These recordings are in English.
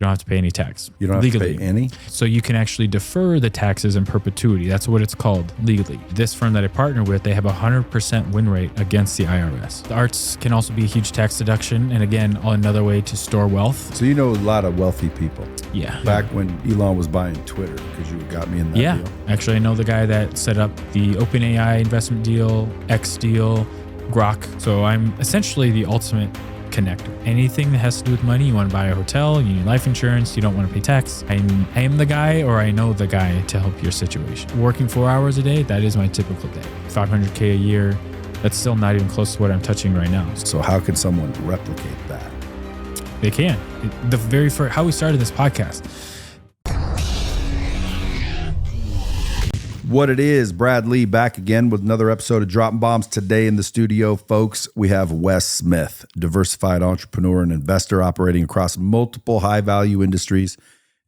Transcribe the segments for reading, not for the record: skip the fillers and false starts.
You don't have to pay any tax. You don't legally. have to pay any? So you can actually defer the taxes in perpetuity. That's what it's called legally. This firm that I partner with, they have a 100% win rate against the IRS. The arts can also be a huge tax deduction. And again, another way to store wealth. So you know a lot of wealthy people. Yeah. Back when Elon was buying Twitter, because you got me in that deal. Actually, I know the guy that set up the OpenAI investment deal, X deal, Grok. So I'm essentially the ultimate connector. Anything that has to do with money, you want to buy a hotel, you need life insurance, you don't want to pay tax. I am the guy, or I know the guy to help your situation. Working 4 hours a day, that is my typical day. $500K a year, that's still not even close to what I'm touching right now. So how can someone replicate that? They can. The very first, how we started this podcast. What it is, Brad Lee back again with another episode of Dropping Bombs. Today in the studio, folks, we have Wes Smith, diversified entrepreneur and investor operating across multiple high-value industries,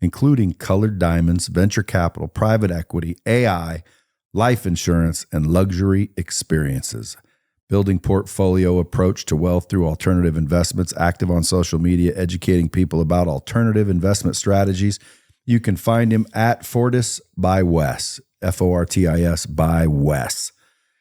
including colored diamonds, venture capital, private equity, AI, life insurance, and luxury experiences. Building portfolio approach to wealth through alternative investments, active on social media, educating people about alternative investment strategies. You can find him at Fortis by Wes. Fortis by Wes.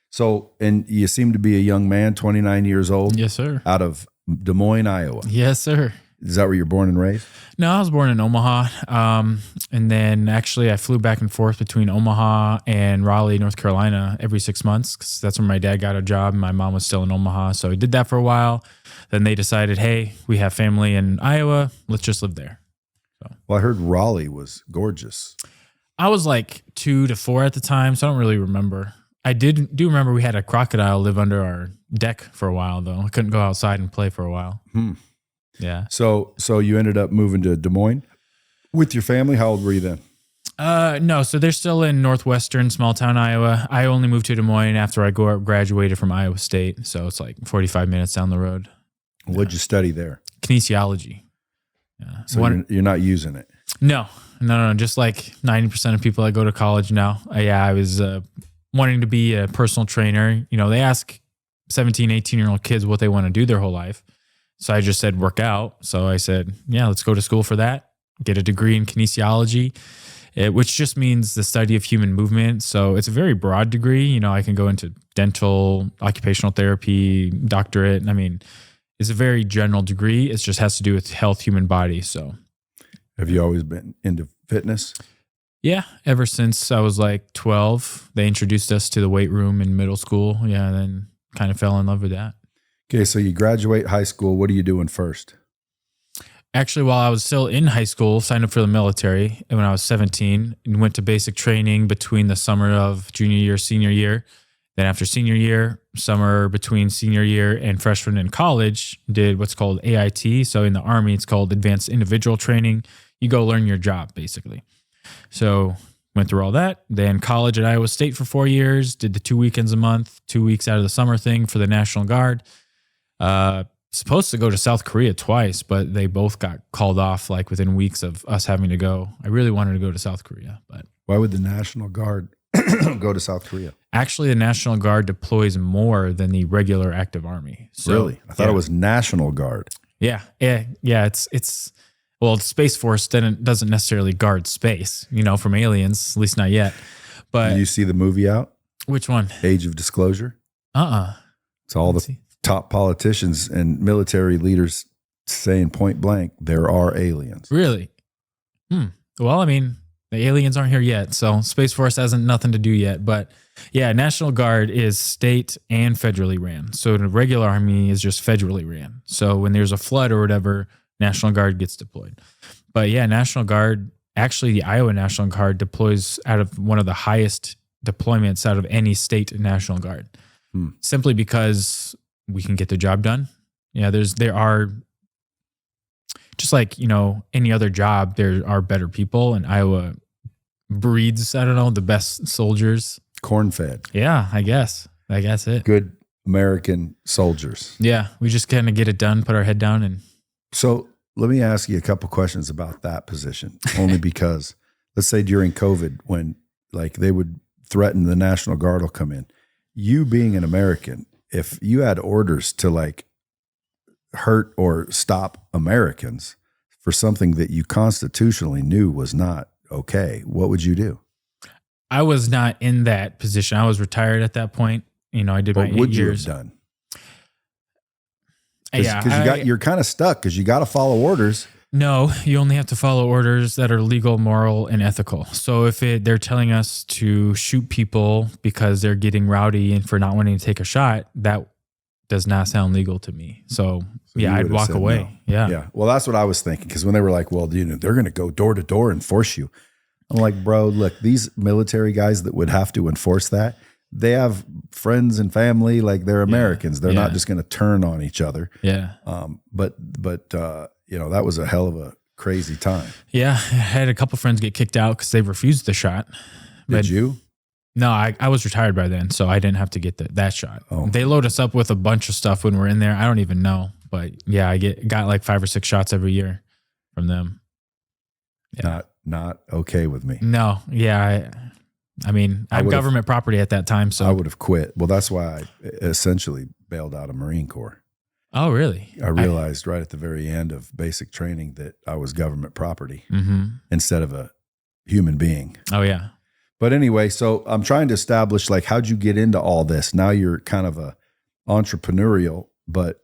So, and you seem to be a young man, 29 years old. Yes, sir. Out of Des Moines, Iowa. Yes, sir. Is that where you're born and raised? No, I was born in Omaha. And then actually I flew back and forth between Omaha and Raleigh, North Carolina every 6 months because that's where my dad got a job and my mom was still in Omaha. So I did that for a while. Then they decided, hey, we have family in Iowa. Let's just live there. So. Well, I heard Raleigh was gorgeous. I was like 2 to 4 at the time, so I don't really remember. I do remember we had a crocodile live under our deck for a while, though. I couldn't go outside and play for a while. Yeah. So you ended up moving to Des Moines with your family. How old were you then? No, so they're still in northwestern small town Iowa. I only moved to Des Moines after I graduated from Iowa State, so it's like 45 minutes down the road. What'd you study there? Kinesiology. Yeah. So you're not using it? No. Just like 90% of people that go to college now. I was wanting to be a personal trainer. You know, they ask 17, 18-year-old kids what they want to do their whole life. So I just said work out. So I said, yeah, let's go to school for that. Get a degree in kinesiology, which just means the study of human movement. So it's a very broad degree. You know, I can go into dental, occupational therapy, doctorate. I mean, it's a very general degree. It just has to do with health, human body. So. Have you always been into fitness? Yeah, ever since I was like 12. They introduced us to the weight room in middle school. Yeah, then kind of fell in love with that. Okay, so you graduate high school. What are you doing first? Actually, while I was still in high school, signed up for the military when I was 17 and went to basic training between the summer of junior year, senior year. Then after senior year, summer between senior year and freshman in college, did what's called AIT. So in the Army, it's called Advanced Individual Training. You go learn your job, basically. So went through all that. Then college at Iowa State for 4 years, did the 2 weekends a month, 2 weeks out of the summer thing for the National Guard. Supposed to go to South Korea twice, but they both got called off like within weeks of us having to go. I really wanted to go to South Korea, but. Why would the National Guard go to South Korea? Actually, the National Guard deploys more than the regular active army. So, really? I thought it was National Guard. Yeah. It's well, Space Force doesn't necessarily guard space, you know, from aliens, at least not yet. But did you see the movie out? Which one? Age of Disclosure. It's all the top politicians and military leaders saying point blank, there are aliens. Really? Well, I mean, the aliens aren't here yet, so Space Force hasn't nothing to do yet. But yeah, National Guard is state and federally ran. So the regular army is just federally ran. So when there's a flood or whatever, National Guard gets deployed. But yeah, National Guard, actually the Iowa National Guard deploys out of one of the highest deployments out of any state National Guard. Simply because we can get the job done. Yeah, there are, just like, you know, any other job, there are better people, and Iowa breeds, I don't know, the best soldiers. Corn-fed. Yeah, I guess it. Good American soldiers. Yeah, we just kind of get it done, put our head down. And so let me ask you a couple questions about that position, only because let's say during COVID, when like they would threaten the National Guard will come in, you being an American, if you had orders to like hurt or stop Americans, for something that you constitutionally knew was not okay, what would you do? I was not in that position. I was retired at that point. I did my 8 years. What would you have done? Yeah, you're kind of stuck because you got to follow orders. No, you only have to follow orders that are legal, moral, and ethical. So if they're telling us to shoot people because they're getting rowdy and for not wanting to take a shot, that does not sound legal to me. So yeah, I'd walk away. No. Yeah. Yeah. Well, that's what I was thinking. Because when they were like, well, they're going to go door to door and force you. I'm like, bro, look, these military guys that would have to enforce that, they have friends and family, like they're Americans. They're not just going to turn on each other. Yeah. But that was a hell of a crazy time. Yeah. I had a couple friends get kicked out because they refused the shot. Did you? No, I was retired by then, so I didn't have to get that shot. Oh. They load us up with a bunch of stuff when we're in there. I don't even know. But yeah, I got like 5 or 6 shots every year from them. Yeah. Not okay with me. No. Yeah. I'm government property at that time. So I would have quit. Well, that's why I essentially bailed out of Marine Corps. Oh, really? I realized right at the very end of basic training that I was government property instead of a human being. Oh, yeah. But anyway, so I'm trying to establish, like, how'd you get into all this? Now you're kind of a entrepreneurial, but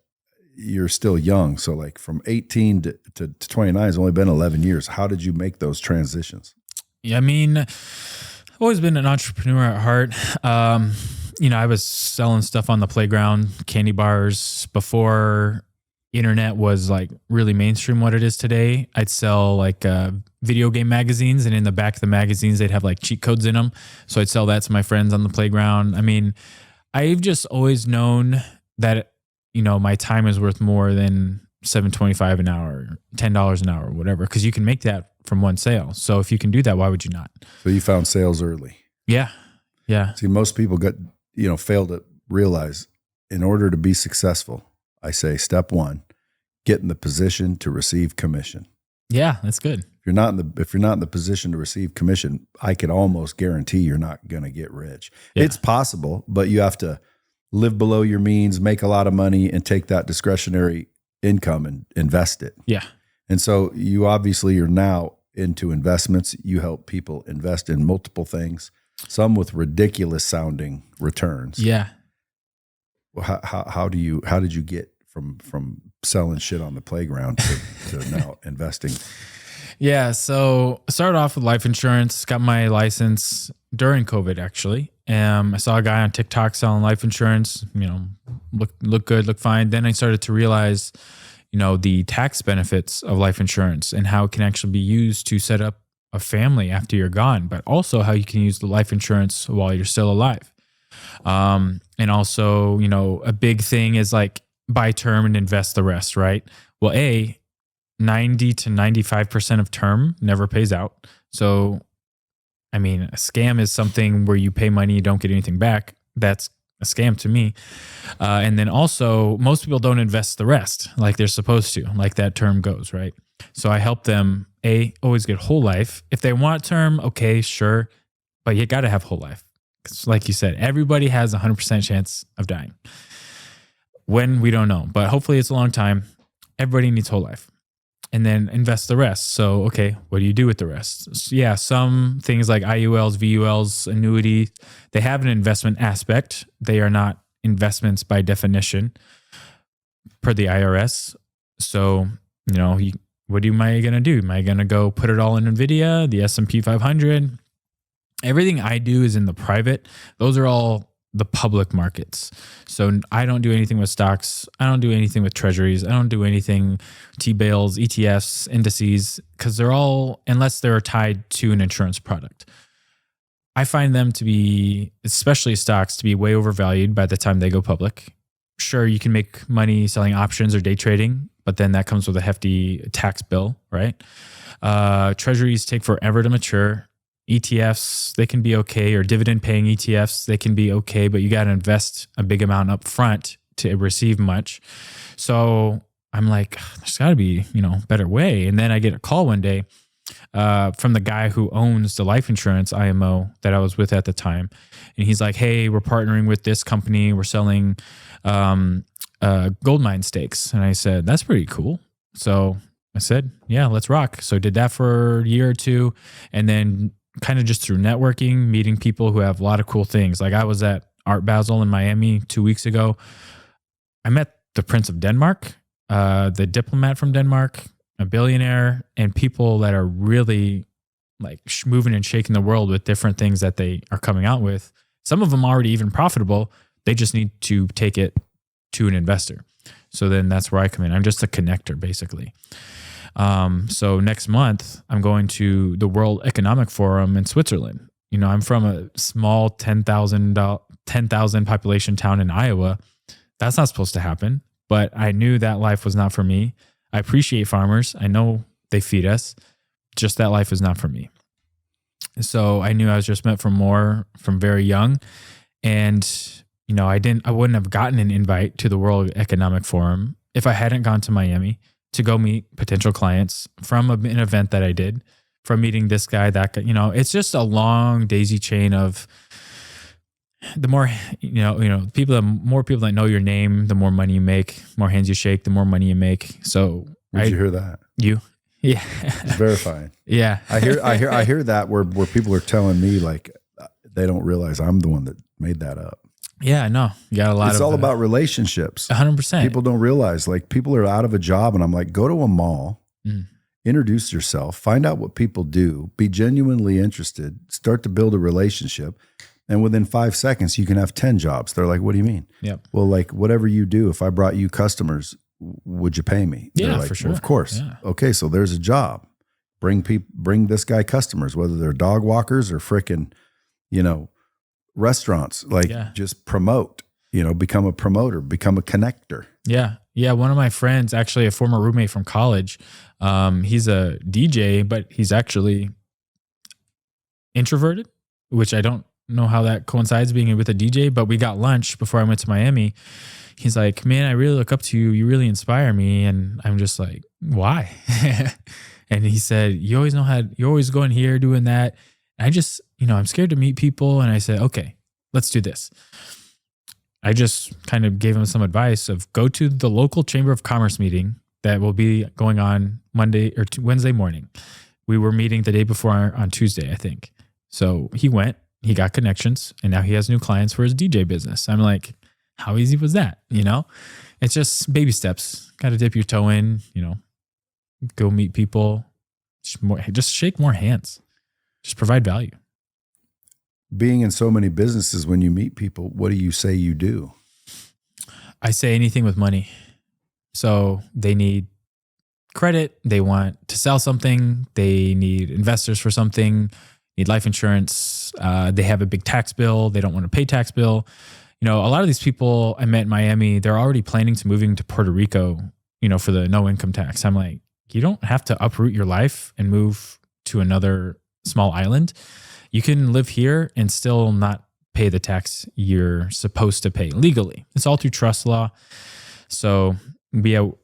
you're still young. So like from 18 to 29 has only been 11 years. How did you make those transitions? Yeah, I've always been an entrepreneur at heart. I was selling stuff on the playground, candy bars before internet was like really mainstream what it is today. I'd sell like video game magazines, and in the back of the magazines, they'd have like cheat codes in them. So I'd sell that to my friends on the playground. I've just always known that, my time is worth more than $7.25 an hour, $10 an hour, whatever, because you can make that from one sale. So if you can do that, why would you not? So you found sales early. Yeah. Yeah. See, most people fail to realize in order to be successful, I say step 1, get in the position to receive commission. Yeah, that's good. If you're not in the position to receive commission, I can almost guarantee you're not going to get rich. Yeah. It's possible, but you have to live below your means, make a lot of money, and take that discretionary income and invest it. Yeah. And so you're now into investments. You help people invest in multiple things, some with ridiculous sounding returns. Yeah. Well, how did you get from selling shit on the playground to now investing? Yeah. So I started off with life insurance, got my license during COVID, actually. I saw a guy on TikTok selling life insurance, look good, look fine. Then I started to realize, the tax benefits of life insurance and how it can actually be used to set up a family after you're gone, but also how you can use the life insurance while you're still alive. And also, a big thing is like buy term and invest the rest, right? Well, 90 to 95% of term never pays out. So, a scam is something where you pay money, you don't get anything back. That's a scam to me. And then also, most people don't invest the rest like they're supposed to, like that term goes, right? So I help them, always get whole life. If they want term, okay, sure. But you got to have whole life. Because like you said, everybody has a 100% chance of dying. When, we don't know. But hopefully it's a long time. Everybody needs whole life. And then invest the rest. So, okay, what do you do with the rest? So, yeah, some things like IULs, VULs, annuity, they have an investment aspect. They are not investments by definition per the IRS. So, what am I going to do? Am I going to go put it all in NVIDIA, the S&P 500? Everything I do is in the private. Those are all the public markets. So I don't do anything with stocks. I don't do anything with treasuries. I don't do anything T-bills, ETFs, indices, because they're all, unless they're tied to an insurance product. I find them to be, especially stocks, to be way overvalued by the time they go public. Sure, you can make money selling options or day trading, but then that comes with a hefty tax bill, right? Treasuries take forever to mature. ETFs, they can be okay, or dividend paying ETFs, they can be okay, but you got to invest a big amount up front to receive much. So I'm like, there's got to be, better way. And then I get a call one day from the guy who owns the life insurance IMO that I was with at the time. And he's like, hey, we're partnering with this company. We're selling gold mine stakes. And I said, that's pretty cool. So I said, yeah, let's rock. So I did that for a year or two. And then kind of just through networking, meeting people who have a lot of cool things. Like I was at Art Basel in Miami 2 weeks ago. I met the Prince of Denmark, the diplomat from Denmark, a billionaire, and people that are really like moving and shaking the world with different things that they are coming out with. Some of them already even profitable. They just need to take it to an investor. So then that's where I come in. I'm just a connector, basically. So next month, I'm going to the World Economic Forum in Switzerland. You know, I'm from a small 10,000 population town in Iowa. That's not supposed to happen, but I knew that life was not for me. I appreciate farmers. I know they feed us. Just that life is not for me. So I knew I was just meant for more from very young. And, you know, I wouldn't have gotten an invite to the World Economic Forum if I hadn't gone to Miami to go meet potential clients from an event that I did, from meeting this guy, that guy. You know, it's just a long daisy chain of the more, the more people that know your name, the more money you make, more hands you shake, the more money you make. So where'd you hear that? Yeah. It's verifying. Yeah. I hear that where people are telling me like they don't realize I'm the one that made that up. Yeah, no. You got a lot It's all about relationships. 100%. People don't realize like people are out of a job and I'm like, go to a mall, introduce yourself, find out what people do, be genuinely interested, start to build a relationship. And within 5 seconds, you can have 10 jobs. They're like, what do you mean? Yep. Well, like whatever you do, if I brought you customers, would you pay me? Yeah, They're like, for sure. Well, of course. Yeah. Okay, so there's a job. Bring this guy customers, whether they're dog walkers or frickin', restaurants. Like just promote, become a promoter, become a connector. Yeah. Yeah. One of my friends, actually a former roommate from college, he's a DJ, but he's actually introverted, which I don't know how that coincides being with a DJ, but we got lunch before I went to Miami. He's like, man, I really look up to you. You really inspire me. And I'm just like, why? And he said, you always going here, doing that. And I just, I'm scared to meet people. And I said, okay, let's do this. I just kind of gave him some advice of go to the local Chamber of Commerce meeting that will be going on Monday or Wednesday morning. We were meeting the day before on Tuesday, I think. So he went, he got connections, and now he has new clients for his DJ business. I'm like, how easy was that? It's just baby steps. Got to dip your toe in, go meet people, just shake more hands, just provide value. Being in so many businesses, when you meet people, what do you say you do? I say anything with money. So they need credit. They want to sell something. They need investors for something, need life insurance. They have a big tax bill. They don't want to pay tax bill. A lot of these people I met in Miami, they're already planning to moving to Puerto Rico, for the no income tax. I'm like, you don't have to uproot your life and move to another small island. You can live here and still not pay the tax you're supposed to pay legally. It's all through trust law. So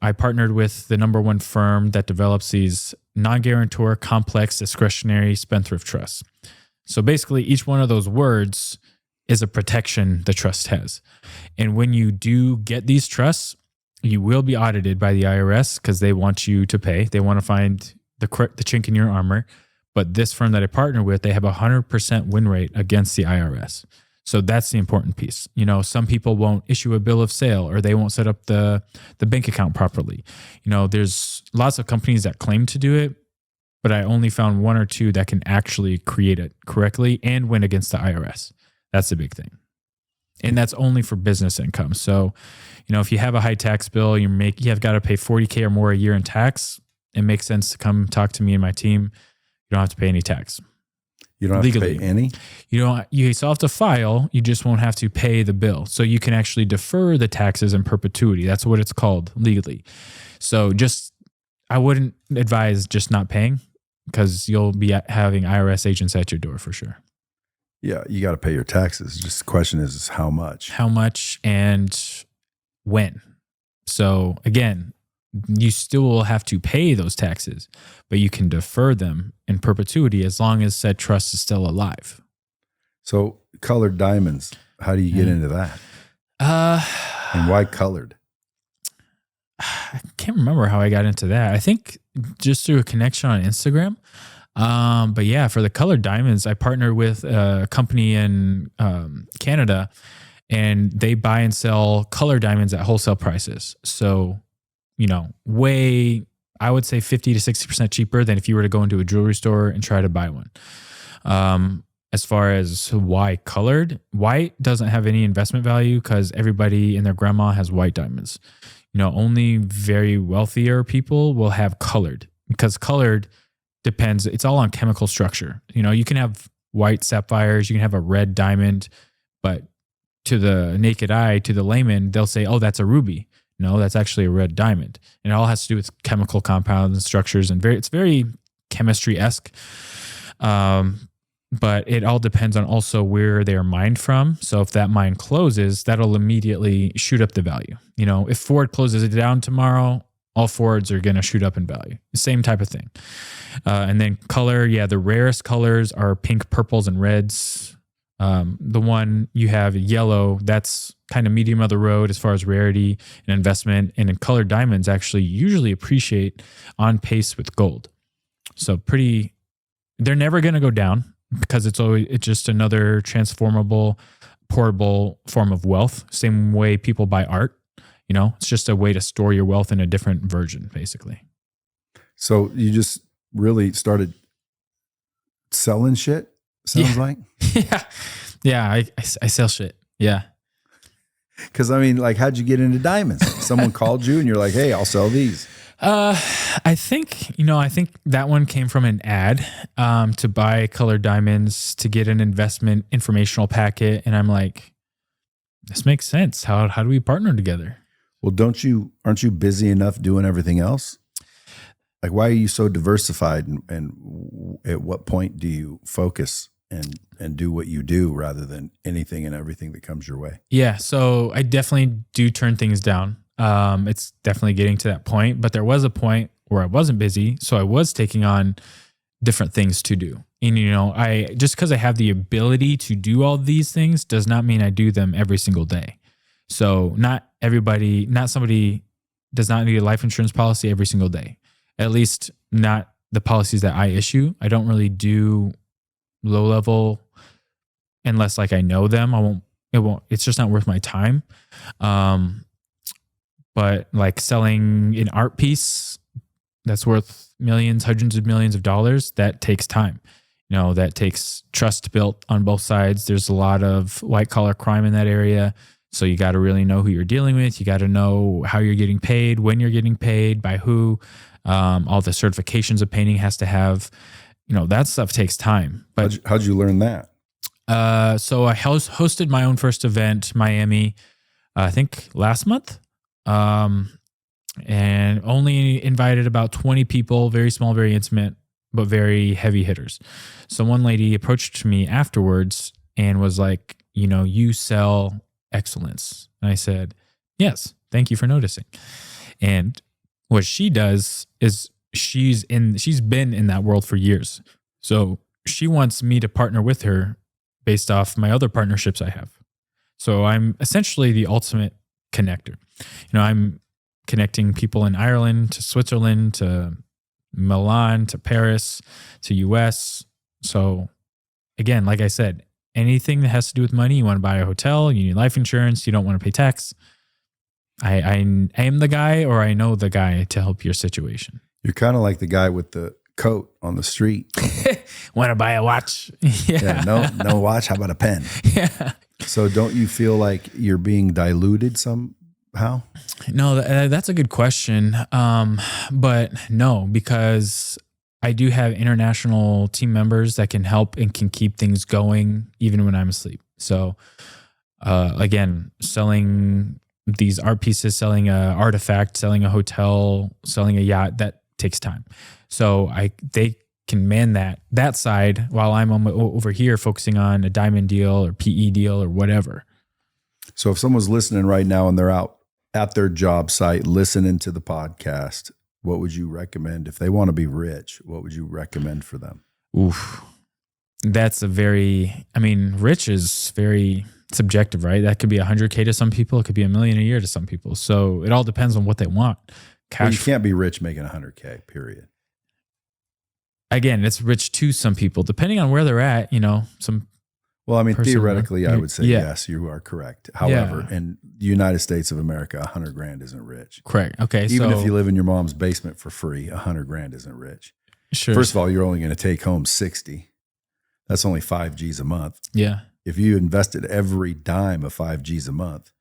I partnered with the number one firm that develops these non-guarantor, complex, discretionary spendthrift trusts. So basically, each one of those words is a protection the trust has. And when you do get these trusts, you will be audited by the IRS because they want you to pay. They want to find the chink in your armor. But this firm that I partner with, they have 100% win rate against the IRS. So that's the important piece. Some people won't issue a bill of sale or they won't set up the bank account properly. There's lots of companies that claim to do it, but I only found one or two that can actually create it correctly and win against the IRS. That's the big thing. And that's only for business income. So, if you have a high tax bill, you have got to pay $40K or more a year in tax, it makes sense to come talk to me and my team. You don't have to pay any tax. You don't have legally. To pay any? You still have to file. You just won't have to pay the bill. So you can actually defer the taxes in perpetuity. That's what it's called legally. So I wouldn't advise just not paying because you'll be having IRS agents at your door for sure. Yeah, you got to pay your taxes. Just the question is how much? How much and when? So again, you still will have to pay those taxes, but you can defer them in perpetuity as long as said trust is still alive. So colored diamonds, how do you get into that? And why colored? I can't remember how I got into that. I think just through a connection on Instagram. But yeah, for the colored diamonds, I partnered with a company in Canada, and they buy and sell color diamonds at wholesale prices. So, I would say 50 to 60% cheaper than if you were to go into a jewelry store and try to buy one. As far as why colored, white doesn't have any investment value because everybody and their grandma has white diamonds. Only very wealthier people will have colored, because colored depends. It's all on chemical structure. You can have white sapphires, you can have a red diamond, but to the naked eye, to the layman, they'll say, oh, that's a ruby. No, that's actually a red diamond. And it all has to do with chemical compounds and structures, and it's very chemistry-esque. But it all depends on also where they're mined from. So if that mine closes, that'll immediately shoot up the value. If Ford closes it down tomorrow, all Fords are going to shoot up in value. Same type of thing. And then color, the rarest colors are pink, purples, and reds. The one you have yellow, that's kind of medium of the road as far as rarity and investment. And in colored diamonds actually usually appreciate on pace with gold. So they're never going to go down because it's just another transformable, portable form of wealth. Same way people buy art. It's just a way to store your wealth in a different version, basically. So you just really started selling shit, sounds like? Yeah. Yeah, I sell shit. Yeah. Because, how'd you get into diamonds? Someone called you and you're like, hey, I'll sell these. I think that one came from an ad to buy colored diamonds to get an investment informational packet. And I'm like, this makes sense. How do we partner together? Well, aren't you busy enough doing everything else? Like, why are you so diversified, and at what point do you focus and do what you do rather than anything and everything that comes your way? Yeah. So I definitely do turn things down. It's definitely getting to that point, but there was a point where I wasn't busy. So I was taking on different things to do. And, just because I have the ability to do all these things does not mean I do them every single day. So not somebody does not need a life insurance policy every single day, at least not the policies that I issue. I don't really do low level unless I know them. It's just not worth my time. But selling an art piece that's worth millions, hundreds of millions of dollars, that takes time. That takes trust built on both sides. There's a lot of white collar crime in that area. So you got to really know who you're dealing with. You got to know how you're getting paid, when you're getting paid, by who. All the certifications a painting has to have. That stuff takes time. But how'd you learn that? So I hosted my own first event, Miami, I think last month. And only invited about 20 people, very small, very intimate, but very heavy hitters. So one lady approached me afterwards and was like, you sell excellence. And I said, yes, thank you for noticing. And what she does is she's been in that world for years. So she wants me to partner with her based off my other partnerships I have. So I'm essentially the ultimate connector. I'm connecting people in Ireland to Switzerland to Milan to Paris to US. So again, like I said, anything that has to do with money, you want to buy a hotel, you need life insurance, you don't want to pay tax. I am the guy, or I know the guy to help your situation. You're kind of like the guy with the coat on the street. Want to buy a watch? Yeah. No watch. How about a pen? Yeah. So don't you feel like you're being diluted somehow? No, that's a good question. But no, because I do have international team members that can help and can keep things going even when I'm asleep. So again, selling these art pieces, selling an artifact, selling a hotel, selling a yacht, that takes time. So they can man that side while I'm over here focusing on a diamond deal or PE deal or whatever. So if someone's listening right now and they're out at their job site listening to the podcast, what would you recommend? If they want to be rich, what would you recommend for them? Oof. That's rich is very subjective, right? That could be 100K to some people. It could be $1 million a year to some people. So it all depends on what they want. Well, you can't be rich making 100K, period. Again, it's rich to some people, depending on where they're at, Well, I mean, theoretically, I would say yes, you are correct. However, in the United States of America, 100 grand isn't rich. Correct. Okay. Even if you live in your mom's basement for free, 100 grand isn't rich. Sure. First of all, you're only going to take home 60. That's only 5 G's a month. Yeah. If you invested every dime of 5 G's a month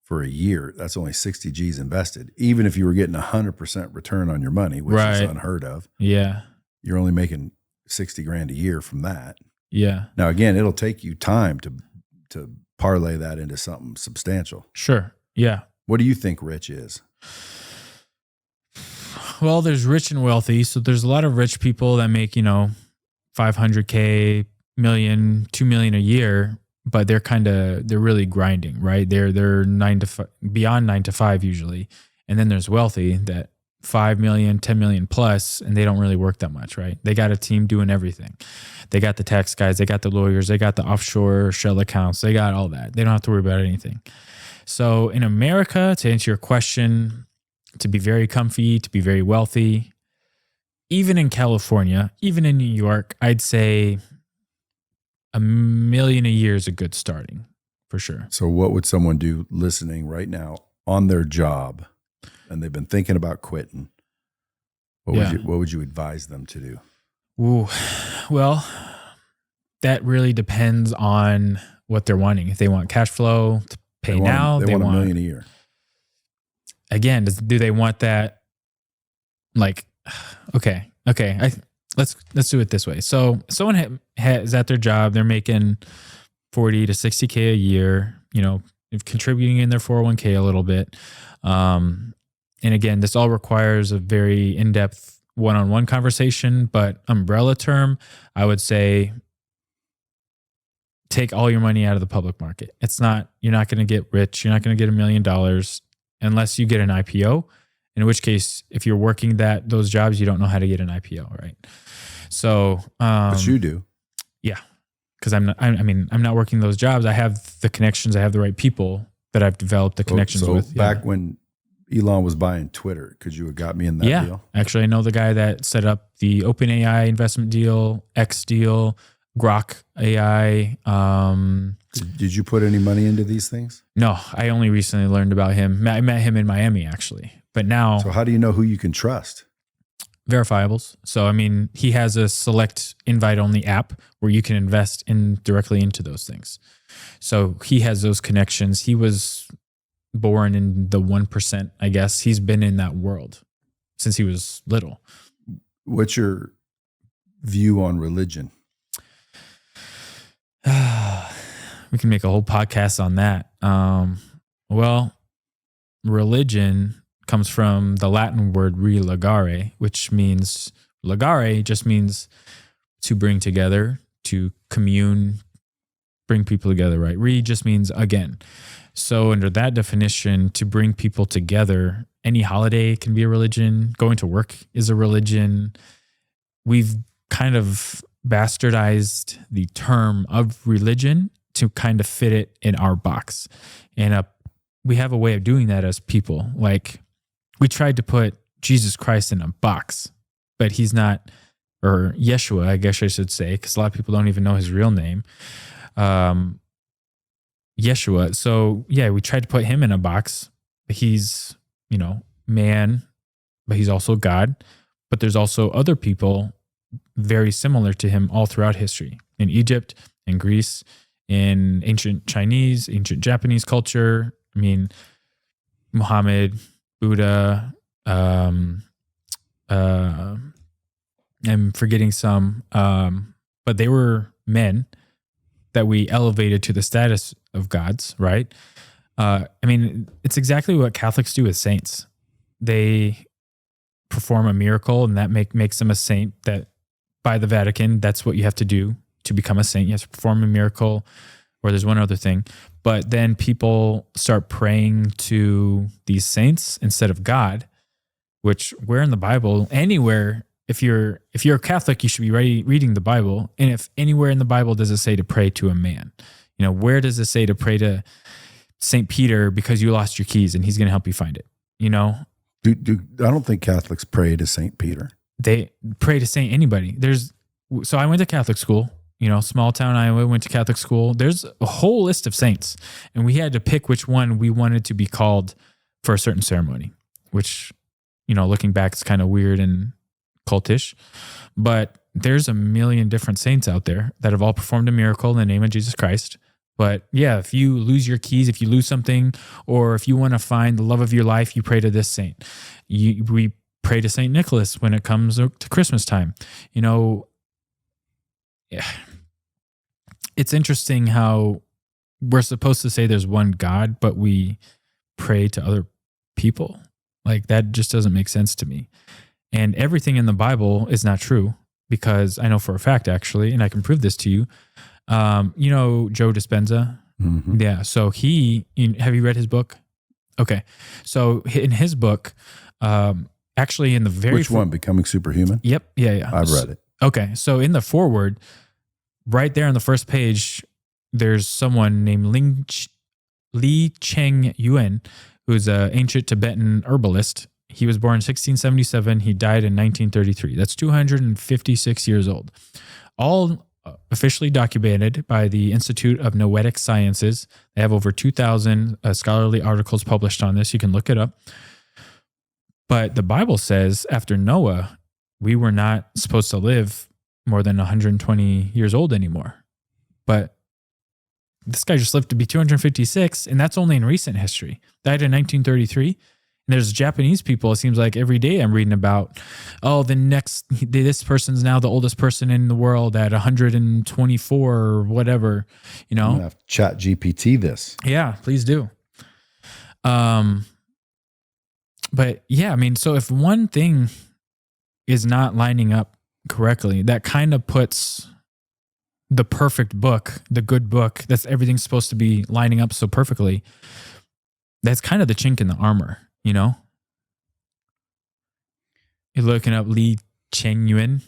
for a year, that's only 60 G's invested. Even if you were getting 100% return on your money, which is unheard of. Yeah. You're only making 60 grand a year from that. Yeah. Now, again, it'll take you time to parlay that into something substantial. Sure. Yeah. What do you think rich is? Well, there's rich and wealthy. So there's a lot of rich people that make, 500K, million, 2 million a year, but they're really grinding, right? They're beyond 9 to 5 usually. And then there's wealthy that 5 million, 10 million plus, and they don't really work that much, right? They got a team doing everything. They got the tax guys, they got the lawyers, they got the offshore shell accounts, they got all that. They don't have to worry about anything. So in America, to answer your question, to be very comfy, to be very wealthy, even in California, even in New York, I'd say $1 million a year is a good starting for sure. So what would someone do listening right now on their job and they've been thinking about quitting? What would you advise them to do? Ooh, well, that really depends on what they're wanting. If they want cash flow to pay they want $1 million a year. Again, do they want that? Like, okay. Let's do it this way. So someone is at their job, they're making 40 to 60K a year, contributing in their 401k a little bit. And again, this all requires a very in-depth one-on-one conversation, but umbrella term, I would say take all your money out of the public market. You're not going to get rich. You're not going to get $1 million unless you get an IPO. In which case, if you're working those jobs, you don't know how to get an IPO, right? So, but you do. Yeah. Because I'm not working those jobs. I have the connections. I have the right people that I've developed the connections with. Back when Elon was buying Twitter, could you have got me in that deal? Actually, I know the guy that set up the OpenAI investment deal, X deal, Grok AI. Did you put any money into these things? No, I only recently learned about him. I met him in Miami, actually. But now... So how do you know who you can trust? Verifiables. So, he has a select invite-only app where you can invest directly into those things. So he has those connections. He was born in the 1%, I guess. He's been in that world since he was little. What's your view on religion? We can make a whole podcast on that. Well, religion comes from the Latin word religare, which means ligare just means to bring together, to commune, bring people together, right? Re just means again. So under that definition, to bring people together, any holiday can be a religion. Going to work is a religion. We've kind of bastardized the term of religion to kind of fit it in our box. And we have a way of doing that as people. Like, we tried to put Jesus Christ in a box, but he's not, or Yeshua, I guess I should say, because a lot of people don't even know his real name. Yeshua. So yeah, we tried to put him in a box. He's, man, but he's also God. But there's also other people very similar to him all throughout history. In Egypt, in Greece, in ancient Chinese, ancient Japanese culture. Muhammad, Buddha, I'm forgetting some, but they were men that we elevated to the status of gods, right? It's exactly what Catholics do with saints. They perform a miracle, and that makes them a saint. That by the Vatican, that's what you have to do to become a saint. You have to perform a miracle, or there's one other thing. But then people start praying to these saints instead of God, which where in the Bible, anywhere, if you're a Catholic, you should be reading the Bible. And if anywhere in the Bible does it say to pray to a man, Where does it say to pray to St. Peter because you lost your keys and he's going to help you find it? I don't think Catholics pray to St. Peter. They pray to Saint anybody. So I went to Catholic school, small town Iowa, went to Catholic school. There's a whole list of saints, and we had to pick which one we wanted to be called for a certain ceremony, which, looking back, it's kind of weird and cultish, but there's a million different saints out there that have all performed a miracle in the name of Jesus Christ. But yeah, if you lose your keys, if you lose something, or if you want to find the love of your life, you pray to this saint. We pray to St. Nicholas when it comes to Christmas time. It's interesting how we're supposed to say there's one God, but we pray to other people. Like, that just doesn't make sense to me. And everything in the Bible is not true, because I know for a fact, actually, and I can prove this to you. Joe Dispenza? Mm-hmm. Yeah. So have you read his book? Okay. So in his book, actually in the Which one? Becoming Superhuman? Yep. Yeah. I've read it. Okay. So in the foreword, right there on the first page, there's someone named Li Cheng Yuan, who's an ancient Tibetan herbalist. He was born in 1677. He died in 1933. That's 256 years old. All officially documented by the Institute of Noetic Sciences. They have over 2,000 scholarly articles published on this. You can look it up. But the Bible says after Noah, we were not supposed to live more than 120 years old anymore. But this guy just lived to be 256, and that's only in recent history. Died in 1933. And there's Japanese people, it seems like every day I'm reading about, this person's now the oldest person in the world at 124 or whatever, I'm gonna have to chat GPT this. Yeah, please do. But yeah, so if one thing is not lining up correctly, that kind of puts the perfect book, the good book, that's everything's supposed to be lining up so perfectly. That's kind of the chink in the armor, You're looking up Li Cheng Yuan.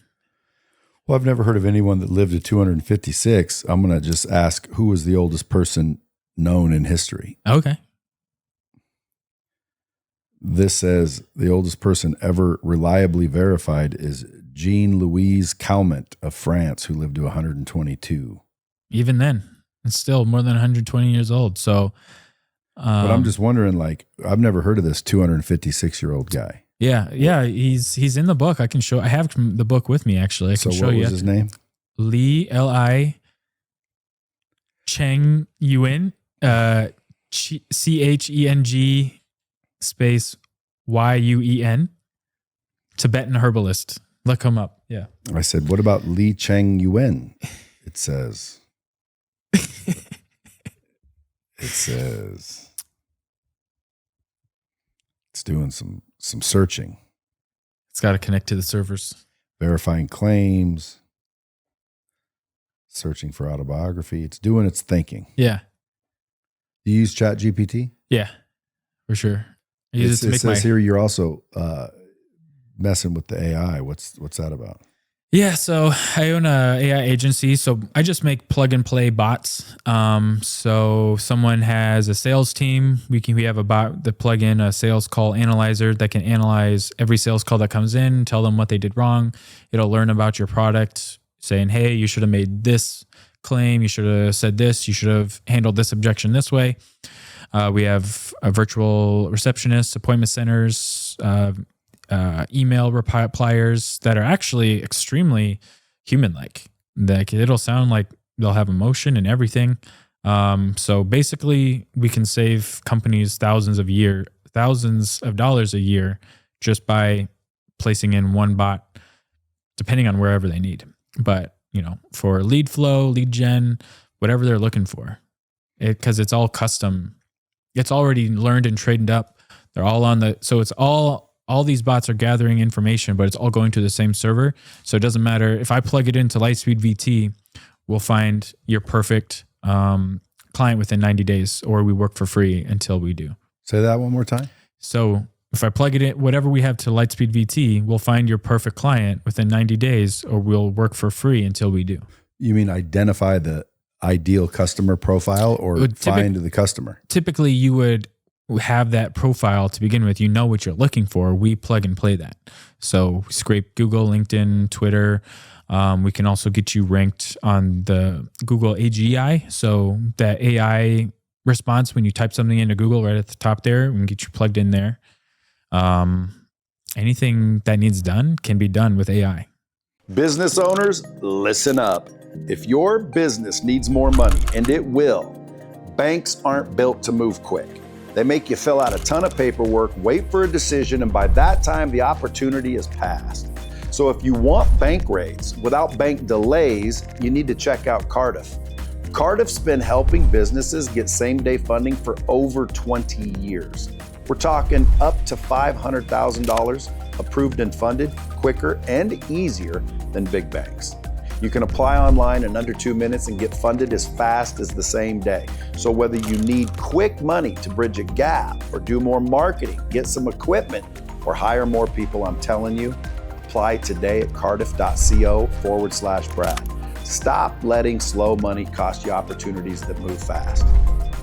Well, I've never heard of anyone that lived to 256. I'm going to just ask, who was the oldest person known in history? Okay. This says the oldest person ever reliably verified is Jean-Louise Calment of France, who lived to 122. Even then, it's still more than 120 years old. So, but I'm just wondering, I've never heard of this 256-year-old guy. Yeah. He's in the book. I have the book with me, actually. I can show you. What was his name? Li Cheng Yuan, CHENG space YUEN, Tibetan herbalist. Look him up. Yeah. I said, what about Li Cheng Yuan? It says, it's doing some searching. It's got to connect to the servers. Verifying claims, searching for autobiography. It's doing its thinking. Yeah. Do you use ChatGPT? Yeah, for sure. It says here you're also messing with the AI. What's that about? Yeah, so I own a AI agency, so I just make plug and play bots. So someone has a sales team, we have a bot that plug in a sales call analyzer that can analyze every sales call that comes in, tell them what they did wrong. It'll learn about your product, saying, hey, you should have made this claim, you should have said this, you should have handled this objection this way. We have a virtual receptionist, appointment centers, email repliers that are actually extremely human-like. Like, it'll sound like they'll have emotion and everything. So basically, we can save companies thousands of dollars a year just by placing in one bot, depending on wherever they need. But for lead flow, lead gen, whatever they're looking for, because it's all custom. It's already learned and trained up. They're all so it's all these bots are gathering information, but it's all going to the same server. So it doesn't matter if I plug it into Lightspeed VT, we'll find your perfect client within 90 days, or we work for free until we do. Say that one more time. So if I plug it in, whatever we have to Lightspeed VT, we'll find your perfect client within 90 days, or we'll work for free until we do. You mean identify ideal customer profile or find the customer? Typically, you would have that profile to begin with. You know what you're looking for. We plug and play that. So scrape Google, LinkedIn, Twitter. We can also get you ranked on the Google AGI. So that AI response when you type something into Google right at the top there, we can get you plugged in there. Anything that needs done can be done with AI. Business owners, listen up. If your business needs more money, and it will, banks aren't built to move quick. They make you fill out a ton of paperwork, wait for a decision, and by that time, the opportunity is passed. So if you want bank rates without bank delays, you need to check out Cardiff. Cardiff's been helping businesses get same-day funding for over 20 years. We're talking up to $500,000 approved and funded quicker and easier than big banks. You can apply online in under 2 minutes and get funded as fast as the same day. So whether you need quick money to bridge a gap or do more marketing, get some equipment, or hire more people, I'm telling you, apply today at cardiff.co/Brad. Stop letting slow money cost you opportunities that move fast.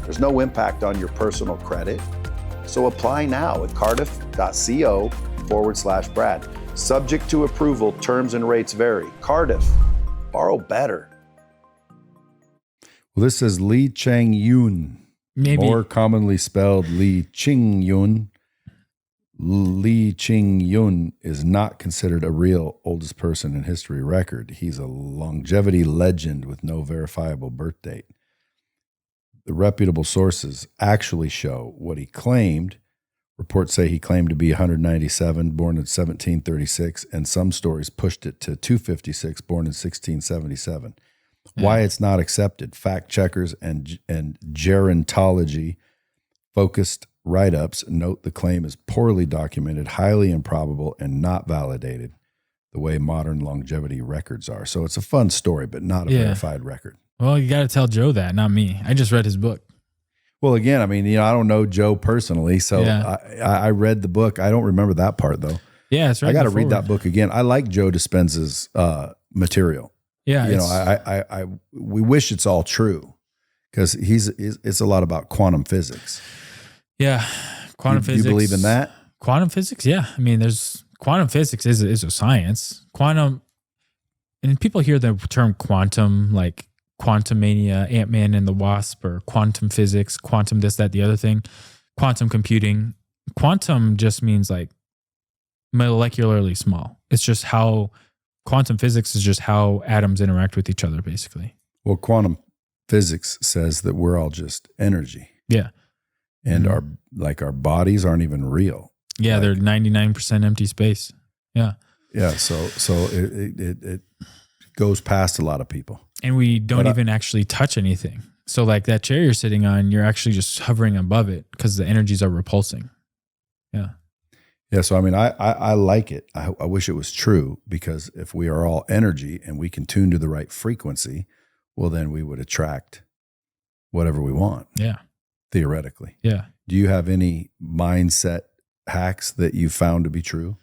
There's no impact on your personal credit. So apply now at cardiff.co/Brad. Subject to approval, terms and rates vary. Cardiff, borrow better. Well, this is Lee Chang Yun, more commonly spelled Lee Ching Yun. Lee Ching Yun is not considered a real oldest person in history record. He's a longevity legend with no verifiable birth date. The reputable sources actually show what he claimed. Reports say he claimed to be 197, born in 1736, and some stories pushed it to 256, born in 1677. Why it's not accepted? Fact checkers and gerontology focused write-ups note the claim is poorly documented, highly improbable, and not validated the way modern longevity records are. So it's a fun story, but not a verified record. Well, you got to tell Joe that, not me. I just read his book. Well, again, I mean, I don't know Joe personally, so I read the book. I don't remember that part though. Yeah, it's right. I got to read that book again. I like Joe Dispenza's material. Yeah, we wish it's all true because it's a lot about quantum physics. Yeah, quantum physics. You believe in that? Quantum physics, yeah. I mean, quantum physics is a science. Quantum, and people hear the term quantum like Quantum Mania, Ant-Man and the Wasp, or quantum physics, quantum this, that, the other thing, quantum computing. Quantum just means like molecularly small. It's just how quantum physics is just how atoms interact with each other, basically. Well, quantum physics says that we're all just energy. Yeah. And our bodies aren't even real. Yeah, they're 99% empty space. Yeah. Yeah, so it goes past a lot of people. And we don't even actually touch anything. So like that chair you're sitting on, you're actually just hovering above it because the energies are repulsing. Yeah. Yeah. So, I mean, I like it. I wish it was true, because if we are all energy and we can tune to the right frequency, well, then we would attract whatever we want. Yeah. Theoretically. Yeah. Do you have any mindset hacks that you found to be true?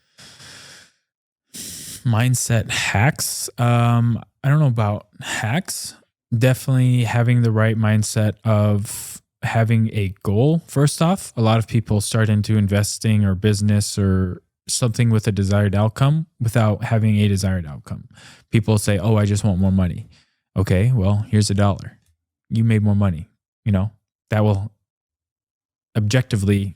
Mindset hacks? I don't know about hacks. Definitely having the right mindset of having a goal. First off, a lot of people start into investing or business or something with a desired outcome without having a desired outcome. People say, oh, I just want more money. Okay, well, here's $1. You made more money. That will objectively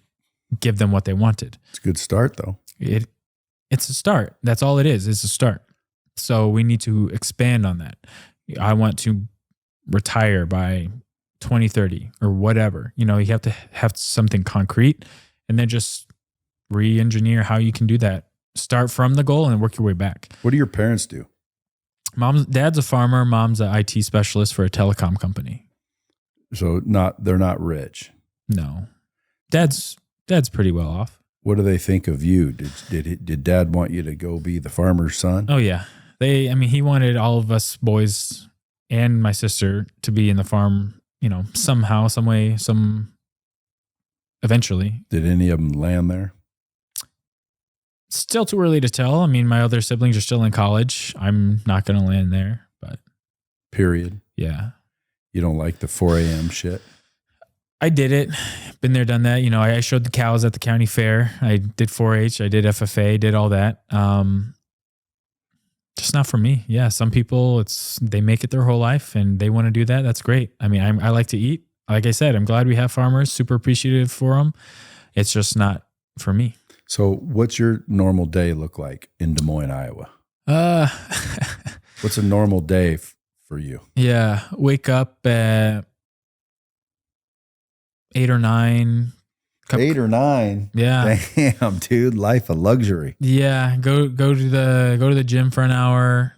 give them what they wanted. It's a good start, though. It's a start. That's all it is. It's a start. So we need to expand on that. I want to retire by 2030 or whatever. You have to have something concrete, and then just re-engineer how you can do that. Start from the goal and work your way back. What do your parents do? Dad's a farmer. Mom's an IT specialist for a telecom company. So they're not rich. No. Dad's pretty well off. What do they think of you? Did Dad want you to go be the farmer's son? Oh yeah. He wanted all of us boys and my sister to be in the farm, somehow, some way, eventually. Did any of them land there? Still too early to tell. I mean, my other siblings are still in college. I'm not going to land there, but. Period. Yeah. You don't like the 4 a.m. shit? I did it. Been there, done that. I showed the cows at the county fair. I did 4-H. I did FFA, did all that. Just not for me. Yeah. Some people they make it their whole life and they want to do that. That's great. I mean, I like to eat. Like I said, I'm glad we have farmers, super appreciative for them. It's just not for me. So what's your normal day look like in Des Moines, Iowa? What's a normal day for you? Yeah. Wake up at 8 or 9. 8 or 9. Yeah. Damn, dude, life a luxury. Yeah. Go to the gym for an hour,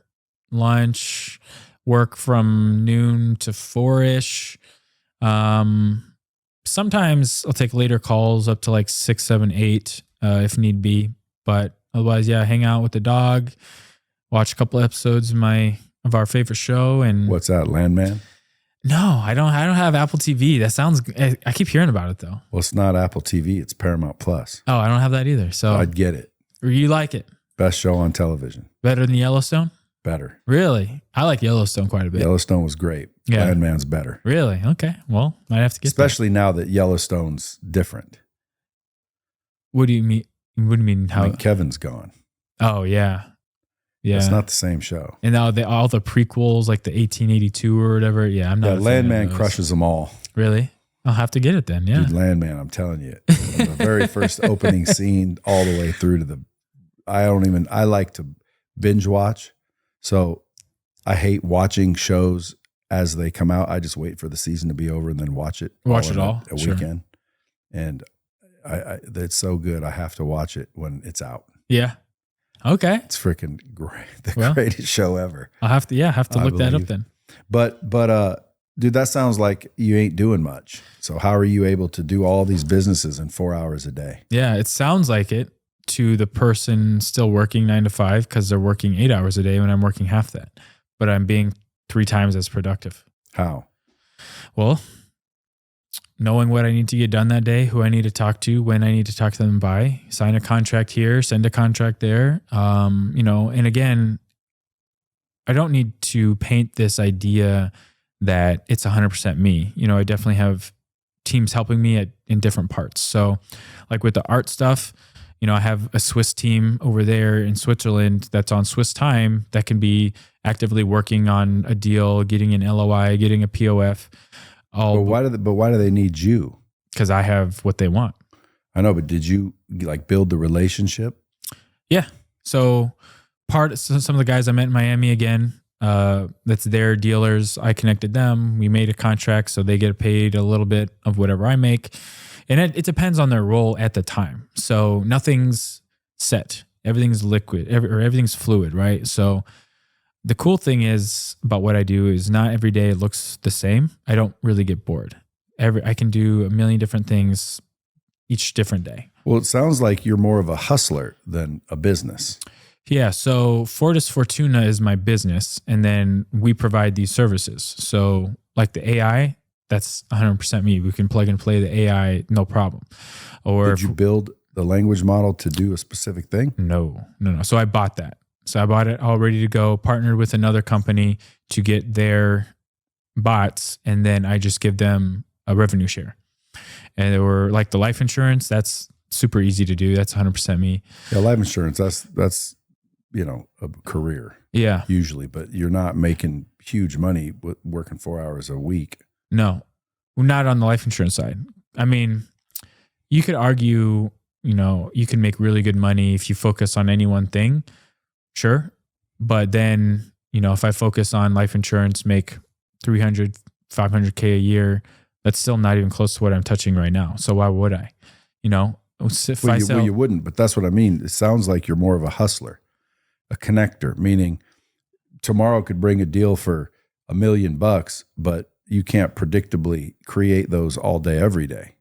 lunch, work from noon to 4-ish. Sometimes I'll take later calls up to like 6, 7, 8, if need be. But otherwise, yeah, hang out with the dog, watch a couple episodes of our favorite show. And what's that, Landman? No, I don't have Apple TV. That sounds, I keep hearing about it though. Well, it's not Apple TV. It's Paramount Plus. Oh, I don't have that either. So I'd get it. You like it? Best show on television. Better than Yellowstone? Better. Really? I like Yellowstone quite a bit. Yellowstone was great. Yeah. Landman's better. Really? Okay. Well, might have to get especially now that Yellowstone's different. What do you mean? What do you mean? How? I mean, Kevin's gone. Oh, yeah. Yeah. It's not the same show. And now all the prequels, like the 1882 or whatever. Yeah, I'm not. Yeah, Landman crushes them all. Really? I'll have to get it then. Yeah. Dude, Landman, I'm telling you. From the very first opening scene all the way through to I like to binge watch. So I hate watching shows as they come out. I just wait for the season to be over and then watch it. Watch it all. A weekend. And it's so good. I have to watch it when it's out. Yeah. Okay. It's freaking great. The greatest show ever. I'll have to look that up then. But dude, that sounds like you ain't doing much. So how are you able to do all these businesses in 4 hours a day? Yeah, it sounds like it to the person still working 9 to 5 because they're working 8 hours a day when I'm working half that. But I'm being 3 times as productive. How? Well, knowing what I need to get done that day, who I need to talk to, when I need to talk to them by, sign a contract here, send a contract there. And again, I don't need to paint this idea that it's 100% me. I definitely have teams helping me in different parts. So like with the art stuff, I have a Swiss team over there in Switzerland that's on Swiss time that can be actively working on a deal, getting an LOI, getting a POF. But why do they need you? Because I have what they want. I know, but did you like build the relationship? Yeah. So some of the guys I met in Miami again, that's their dealers. I connected them. We made a contract so they get paid a little bit of whatever I make. And it depends on their role at the time. So nothing's set. Everything's liquid or everything's fluid, right? So the cool thing is about what I do is not every day it looks the same. I don't really get bored. I can do a million different things each different day. Well, it sounds like you're more of a hustler than a business. Yeah. So Fortis Fortuna is my business, and then we provide these services. So like the AI, that's 100% me. We can plug and play the AI, no problem. Or did you build the language model to do a specific thing? No. So I bought that. So I bought it all ready to go, partnered with another company to get their bots, and then I just give them a revenue share. And they were like the life insurance, that's super easy to do. That's 100% me. Yeah, life insurance, that's a career. Yeah. Usually, but you're not making huge money working 4 hours a week. No, not on the life insurance side. I mean, you could argue, you can make really good money if you focus on any one thing. Sure. But then, if I focus on life insurance, make 300, 500K a year, that's still not even close to what I'm touching right now. So why would I? Well, you wouldn't, but that's what I mean. It sounds like you're more of a hustler, a connector, meaning tomorrow could bring a deal for $1 million, but you can't predictably create those all day, every day.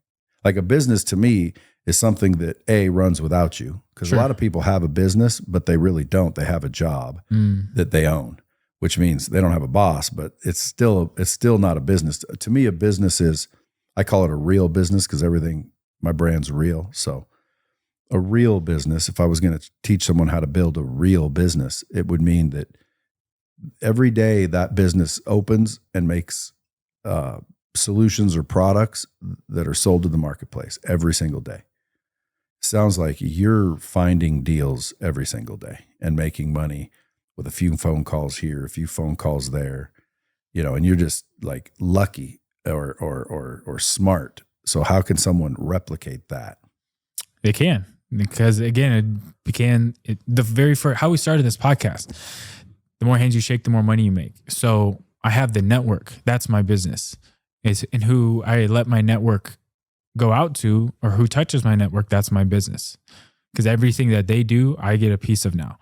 Like a business to me is something that runs without you. Because Sure. a lot of people have a business, but they really don't. They have a job that they own, which means they don't have a boss, but it's still not a business. To me, a business is, I call it a real business because my brand's real. So a real business, if I was going to teach someone how to build a real business, it would mean that every day that business opens and makes solutions or products that are sold to the marketplace every single day. Sounds like you're finding deals every single day and making money with a few phone calls here, a few phone calls there, and you're just like lucky or smart. So how can someone replicate that? They can, because again, it began the very first, how we started this podcast. The more hands you shake, the more money you make. So I have the network. That's my business. And who I let my network go out to, or who touches my network, that's my business. Because everything that they do, I get a piece of now.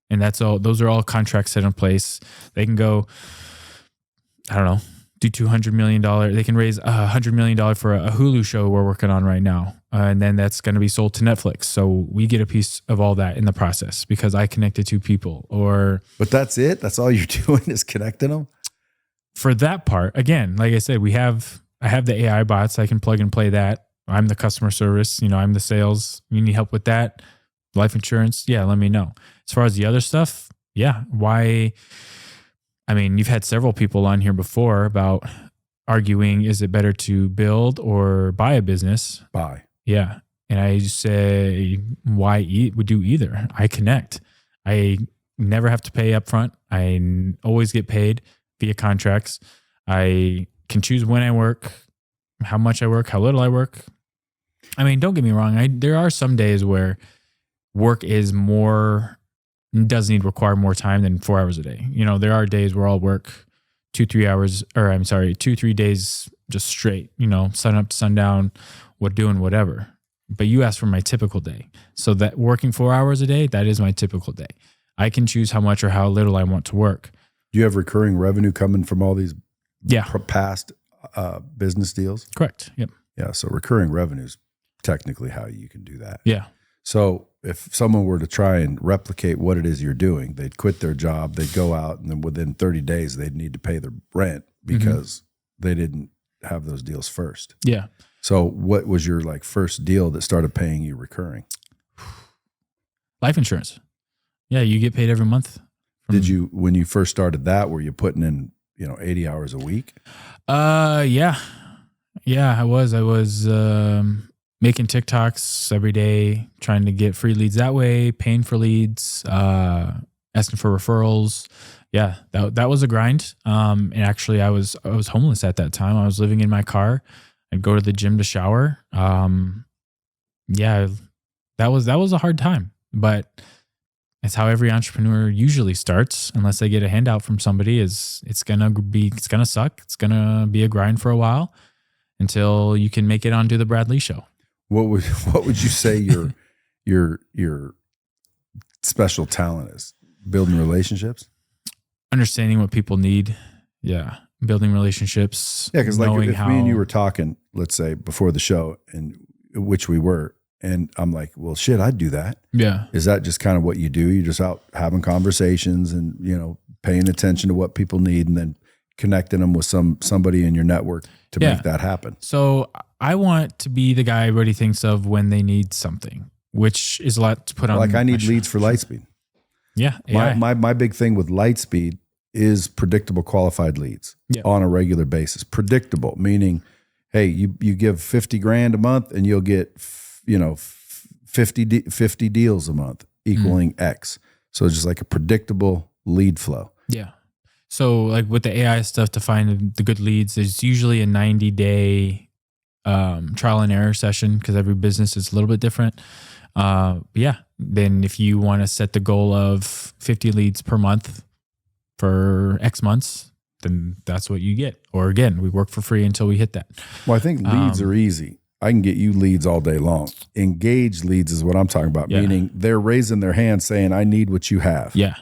And that's all, those are all contracts set in place. They can go, I don't know, do $200 million. They can raise $100 million for a Hulu show we're working on right now. And then that's going to be sold to Netflix. So we get a piece of all that in the process because I connected two people. But that's it? That's all you're doing is connecting them? For that part, again, like I said, I have the AI bots. I can plug and play that. I'm the customer service. I'm the sales. You need help with that? Life insurance? Yeah, let me know. As far as the other stuff, yeah. Why? I mean, you've had several people on here before about arguing, is it better to build or buy a business? Buy. Yeah. And I say, why would do either? I connect. I never have to pay up front. I always get paid via contracts. I can choose when I work, how much I work, how little I work. I mean, don't get me wrong. There are some days where work is does need require more time than 4 hours a day. There are days where I'll work 2-3 days just straight, sun up to sundown, doing whatever. But you asked for my typical day. So that working 4 hours a day, that is my typical day. I can choose how much or how little I want to work. Do you have recurring revenue coming from all these past business deals? Correct. Yep. Yeah. So recurring revenue is technically how you can do that. Yeah. So if someone were to try and replicate what it is you're doing, they'd quit their job, they'd go out, and then within 30 days, they'd need to pay their rent because they didn't have those deals first. Yeah. So what was your first deal that started paying you recurring? Life insurance. Yeah. You get paid every month. Did you, when you first started that, were you putting in, 80 hours a week? Yeah. Yeah, I was making TikToks every day, trying to get free leads that way, paying for leads, asking for referrals. Yeah, that was a grind. And actually I was homeless at that time. I was living in my car. I'd go to the gym to shower. Yeah, that was a hard time, but it's how every entrepreneur usually starts, unless they get a handout from somebody. It's gonna suck. It's gonna be a grind for a while until you can make it onto the Bradley show. What would you say your special talent is? Building relationships? Understanding what people need. Yeah. Building relationships. Yeah, because if me and you were talking, let's say before the show, and which we were, and I'm like, well, shit, I'd do that. Yeah. Is that just kind of what you do? You're just out having conversations and, paying attention to what people need and then connecting them with somebody in your network to make that happen. So I want to be the guy everybody thinks of when they need something, which is a lot to put on. Like I need leads for Lightspeed. Yeah. My big thing with Lightspeed is predictable qualified leads on a regular basis. Predictable, meaning, hey, you give $50,000 a month and you'll get 50 deals a month equaling X. So it's just like a predictable lead flow. Yeah. So like with the AI stuff, to find the good leads, there's usually a 90-day trial and error session because every business is a little bit different. Yeah. Then if you want to set the goal of 50 leads per month for X months, then that's what you get. Or again, we work for free until we hit that. Well, I think leads are easy. I can get you leads all day long. Engaged leads is what I'm talking about, meaning they're raising their hand saying, I need what you have. Yeah.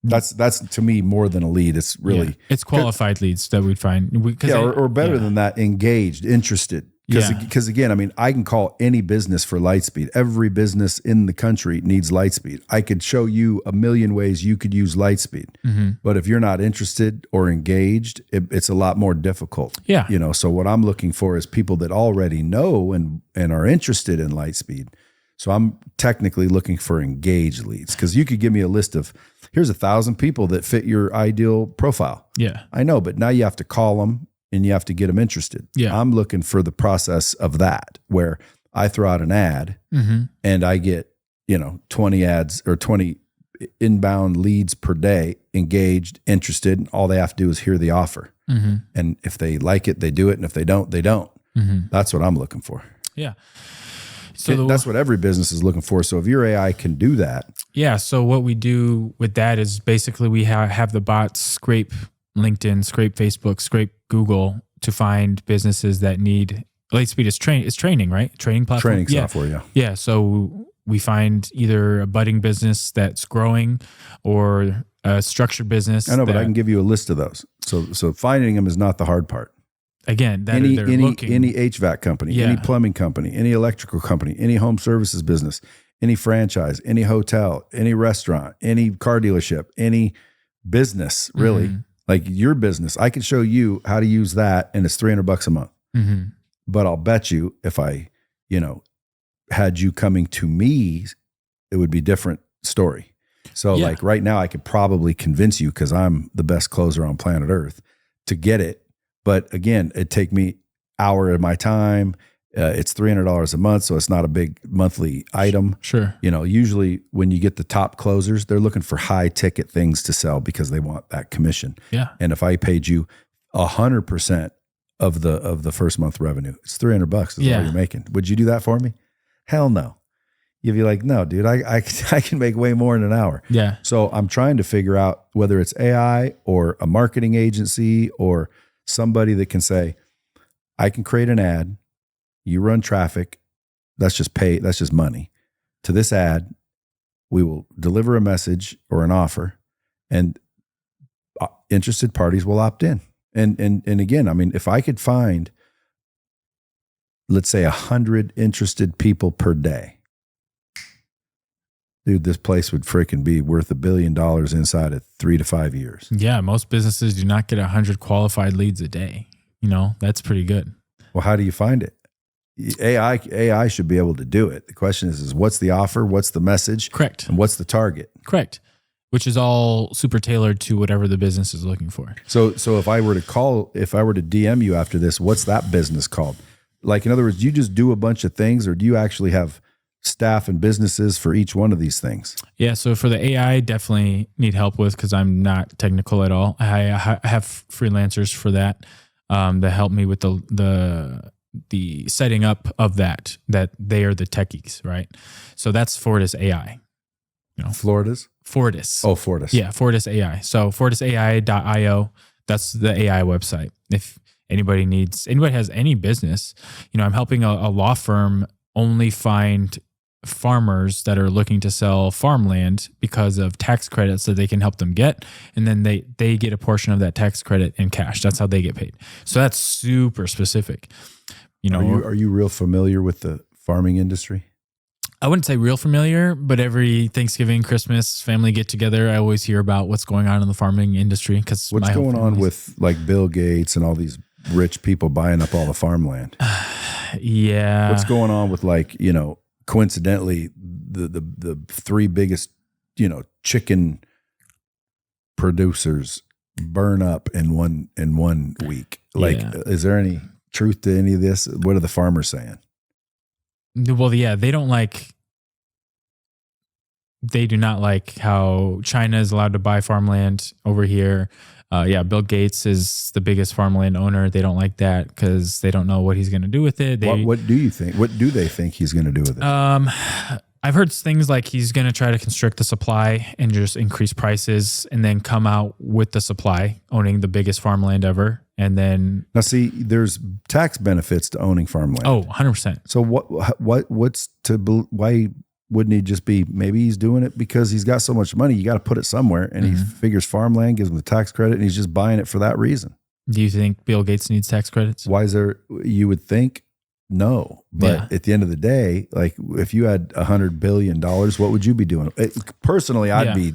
That's to me more than a lead. It's really it's qualified leads that we'd find. Or better than that, engaged, interested. Because again, I mean, I can call any business for Lightspeed. Every business in the country needs Lightspeed. I could show you a million ways you could use Lightspeed. Mm-hmm. But if you're not interested or engaged, it's a lot more difficult. Yeah. So what I'm looking for is people that already know and are interested in Lightspeed. So I'm technically looking for engaged leads, because you could give me a list of, here's 1,000 people that fit your ideal profile. Yeah. I know, but now you have to call them. and you have to get them interested. Yeah. I'm looking for the process of that, where I throw out an ad and I get, 20 ads or 20 inbound leads per day, engaged, interested, and all they have to do is hear the offer. And if they like it, they do it. And if they don't, they don't. That's what I'm looking for. Yeah. So that's what every business is looking for. So if your AI can do that. Yeah. So what we do with that is basically we have the bots scrape LinkedIn, scrape Facebook, scrape Google to find businesses that need Lightspeed is training, right? Training platform. Training software, yeah. Yeah. So we find either a budding business that's growing or a structured business. I know, but I can give you a list of those. So finding them is not the hard part. Again, that any they're looking. Any HVAC company, any plumbing company, any electrical company, any home services business, any franchise, any hotel, any restaurant, any car dealership, any business, really, like your business. I can show you how to use that, and it's $300 a month. But I'll bet you if I, had you coming to me, it would be a different story. So like right now I could probably convince you, because I'm the best closer on planet Earth, to get it. But again, it'd take me hour of my time. It's $300 a month, so it's not a big monthly item. Sure. Usually when you get the top closers, they're looking for high ticket things to sell because they want that commission. Yeah. And if I paid you 100% of the first month revenue, it's $300 is all you're making. Would you do that for me? Hell no. You'd be like, no, dude, I can make way more in an hour. Yeah. So I'm trying to figure out whether it's AI or a marketing agency or somebody that can say, I can create an ad, you run traffic, that's just money. To this ad, we will deliver a message or an offer, and interested parties will opt in. And again, I mean, if I could find, let's say 100 interested people per day, dude, this place would freaking be worth $1 billion inside of 3 to 5 years. Yeah. Most businesses do not get 100 qualified leads a day. That's pretty good. Well, how do you find it? AI should be able to do it. The question is what's the offer? What's the message? Correct. And what's the target? Correct. Which is all super tailored to whatever the business is looking for. So if I were to DM you after this, what's that business called? Like, in other words, do you just do a bunch of things, or do you actually have staff and businesses for each one of these things? Yeah. So for the AI, definitely need help with, because I'm not technical at all. I have freelancers for that help me with the setting up of that they are the techies, right? So that's Fortis AI. Fortis? Fortis. Oh, Fortis. Yeah, Fortis AI. So fortisai.io, that's the AI website. If anybody has any business, I'm helping a law firm only find farmers that are looking to sell farmland because of tax credits that they can help them get. And then they get a portion of that tax credit in cash. That's how they get paid. So that's super specific. Are you real familiar with the farming industry? I wouldn't say real familiar, but every Thanksgiving, Christmas, family get together, I always hear about what's going on in the farming industry. Because what's going on with like Bill Gates and all these rich people buying up all the farmland? Yeah. What's going on with, like, coincidentally, the three biggest, chicken producers burn up in one week? Like, is there any truth to any of this? What are the farmers saying? Well, yeah, they do not like how China is allowed to buy farmland over here. Bill Gates is the biggest farmland owner. They don't like that because they don't know what he's going to do with it. What do you think? What do they think he's going to do with it? I've heard things like he's going to try to constrict the supply and just increase prices, and then come out with the supply, owning the biggest farmland ever. And then now, see, there's tax benefits to owning farmland. Oh, 100%. So why wouldn't he just be, maybe he's doing it because he's got so much money, you got to put it somewhere, and he figures farmland gives him the tax credit, and he's just buying it for that reason. Do you think Bill Gates needs tax credits? Why is there, you would think, no. But at the end of the day, like, if you had $100 billion, what would you be doing? Personally, I'd be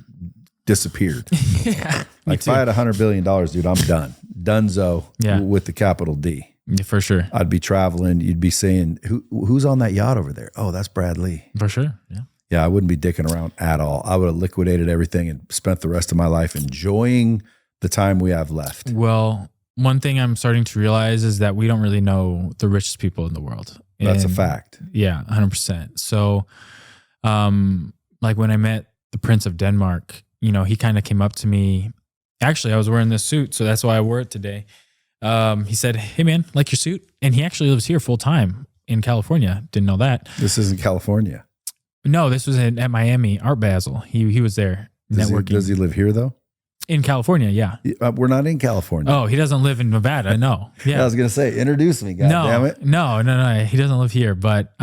disappeared. Yeah, like, if I had $100 billion, dude, I'm done. Dunzo with the capital D. Yeah, for sure. I'd be traveling. You'd be saying, who's on that yacht over there? Oh, that's Brad Lee. For sure. Yeah. Yeah, I wouldn't be dicking around at all. I would have liquidated everything and spent the rest of my life enjoying the time we have left. Well, one thing I'm starting to realize is that we don't really know the richest people in the world. That's a And fact. yeah, 100%. So, like when I met the Prince of Denmark, he kind of came up to me. Actually, I was wearing this suit, so that's why I wore it today. He said, "Hey man, like your suit?" And he actually lives here full time in California. Didn't know that. This isn't California. No, this was at Miami Art Basel. He was there networking. Does he live here though? In California, yeah. We're not in California. Oh, he doesn't live in Nevada. No. Yeah. I was gonna say, introduce me. God damn it. No. He doesn't live here. But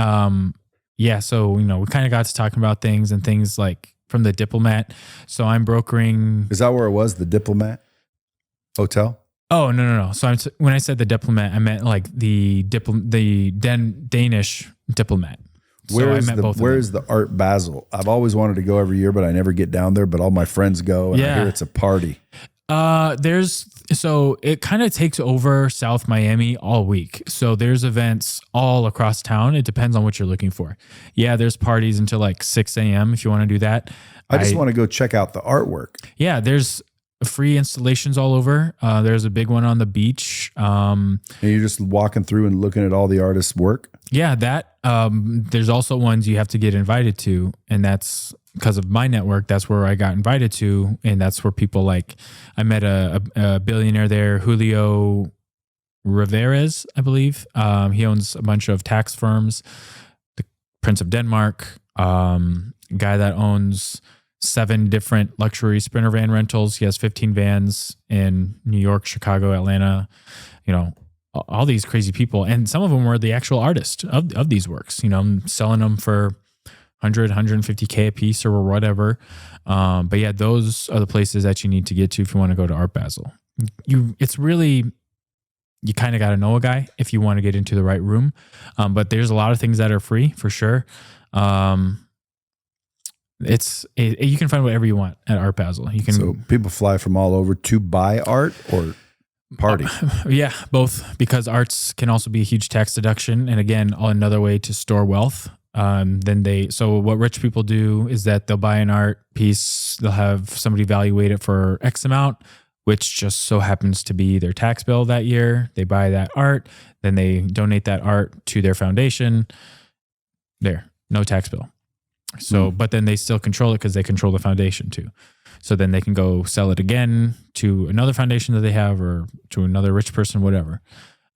yeah. So we kind of got to talking about things like from the Diplomat. So I'm brokering. Is that where it was? The Diplomat Hotel? Oh no. So when I said the Diplomat, I meant like the Danish Diplomat. Where's the Art Basel? I've always wanted to go every year, but I never get down there. But all my friends go, and I hear it's a party. So it kind of takes over South Miami all week. So there's events all across town. It depends on what you're looking for. Yeah, there's parties until like 6 a.m. if you want to do that. I just want to go check out the artwork. Yeah, there's free installations all over. There's a big one on the beach. And you're just walking through and looking at all the artists' work? Yeah, there's also ones you have to get invited to, and that's because of my network. That's where I got invited to, and that's where people like, I met a billionaire there, Julio Riveres, I believe. He owns a bunch of tax firms. The Prince of Denmark, guy that owns 7 different luxury Sprinter van rentals. He has 15 vans in New York, Chicago, Atlanta, all these crazy people. And some of them were the actual artist of these works, selling them for 100, 150K a piece or whatever. But yeah, those are the places that you need to get to if you want to go to Art Basel. You kind of got to know a guy if you want to get into the right room. But there's a lot of things that are free for sure. You can find whatever you want at Art Basel. So people fly from all over to buy art or party? Yeah, both, because arts can also be a huge tax deduction. And again, another way to store wealth. So what rich people do is that they'll buy an art piece, they'll have somebody evaluate it for X amount, which just so happens to be their tax bill that year. They buy that art, then they donate that art to their foundation. There, no tax bill. So, but then they still control it because they control the foundation too. So then they can go sell it again to another foundation that they have or to another rich person, whatever.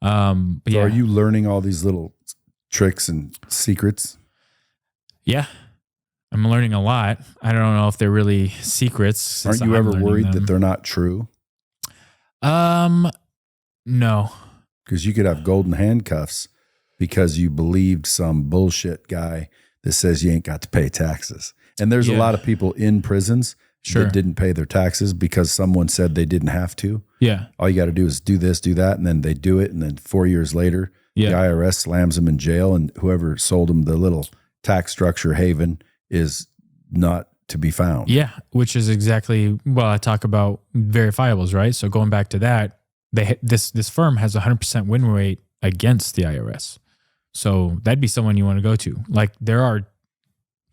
But so are you learning all these little tricks and secrets? Yeah, I'm learning a lot. I don't know if they're really secrets. Aren't you ever worried that they're not true? No. Because you could have golden handcuffs because you believed some bullshit guy that says you ain't got to pay taxes. And there's a lot of people in prisons that didn't pay their taxes because someone said they didn't have to. Yeah. All you got to do is do this, do that, and then they do it. And then 4 years later, the IRS slams them in jail, and whoever sold them the little tax structure haven is not to be found. Yeah, which is exactly, I talk about verifiables, right? So going back to that, this firm has 100% win rate against the IRS. So that'd be someone you want to go to. Like there are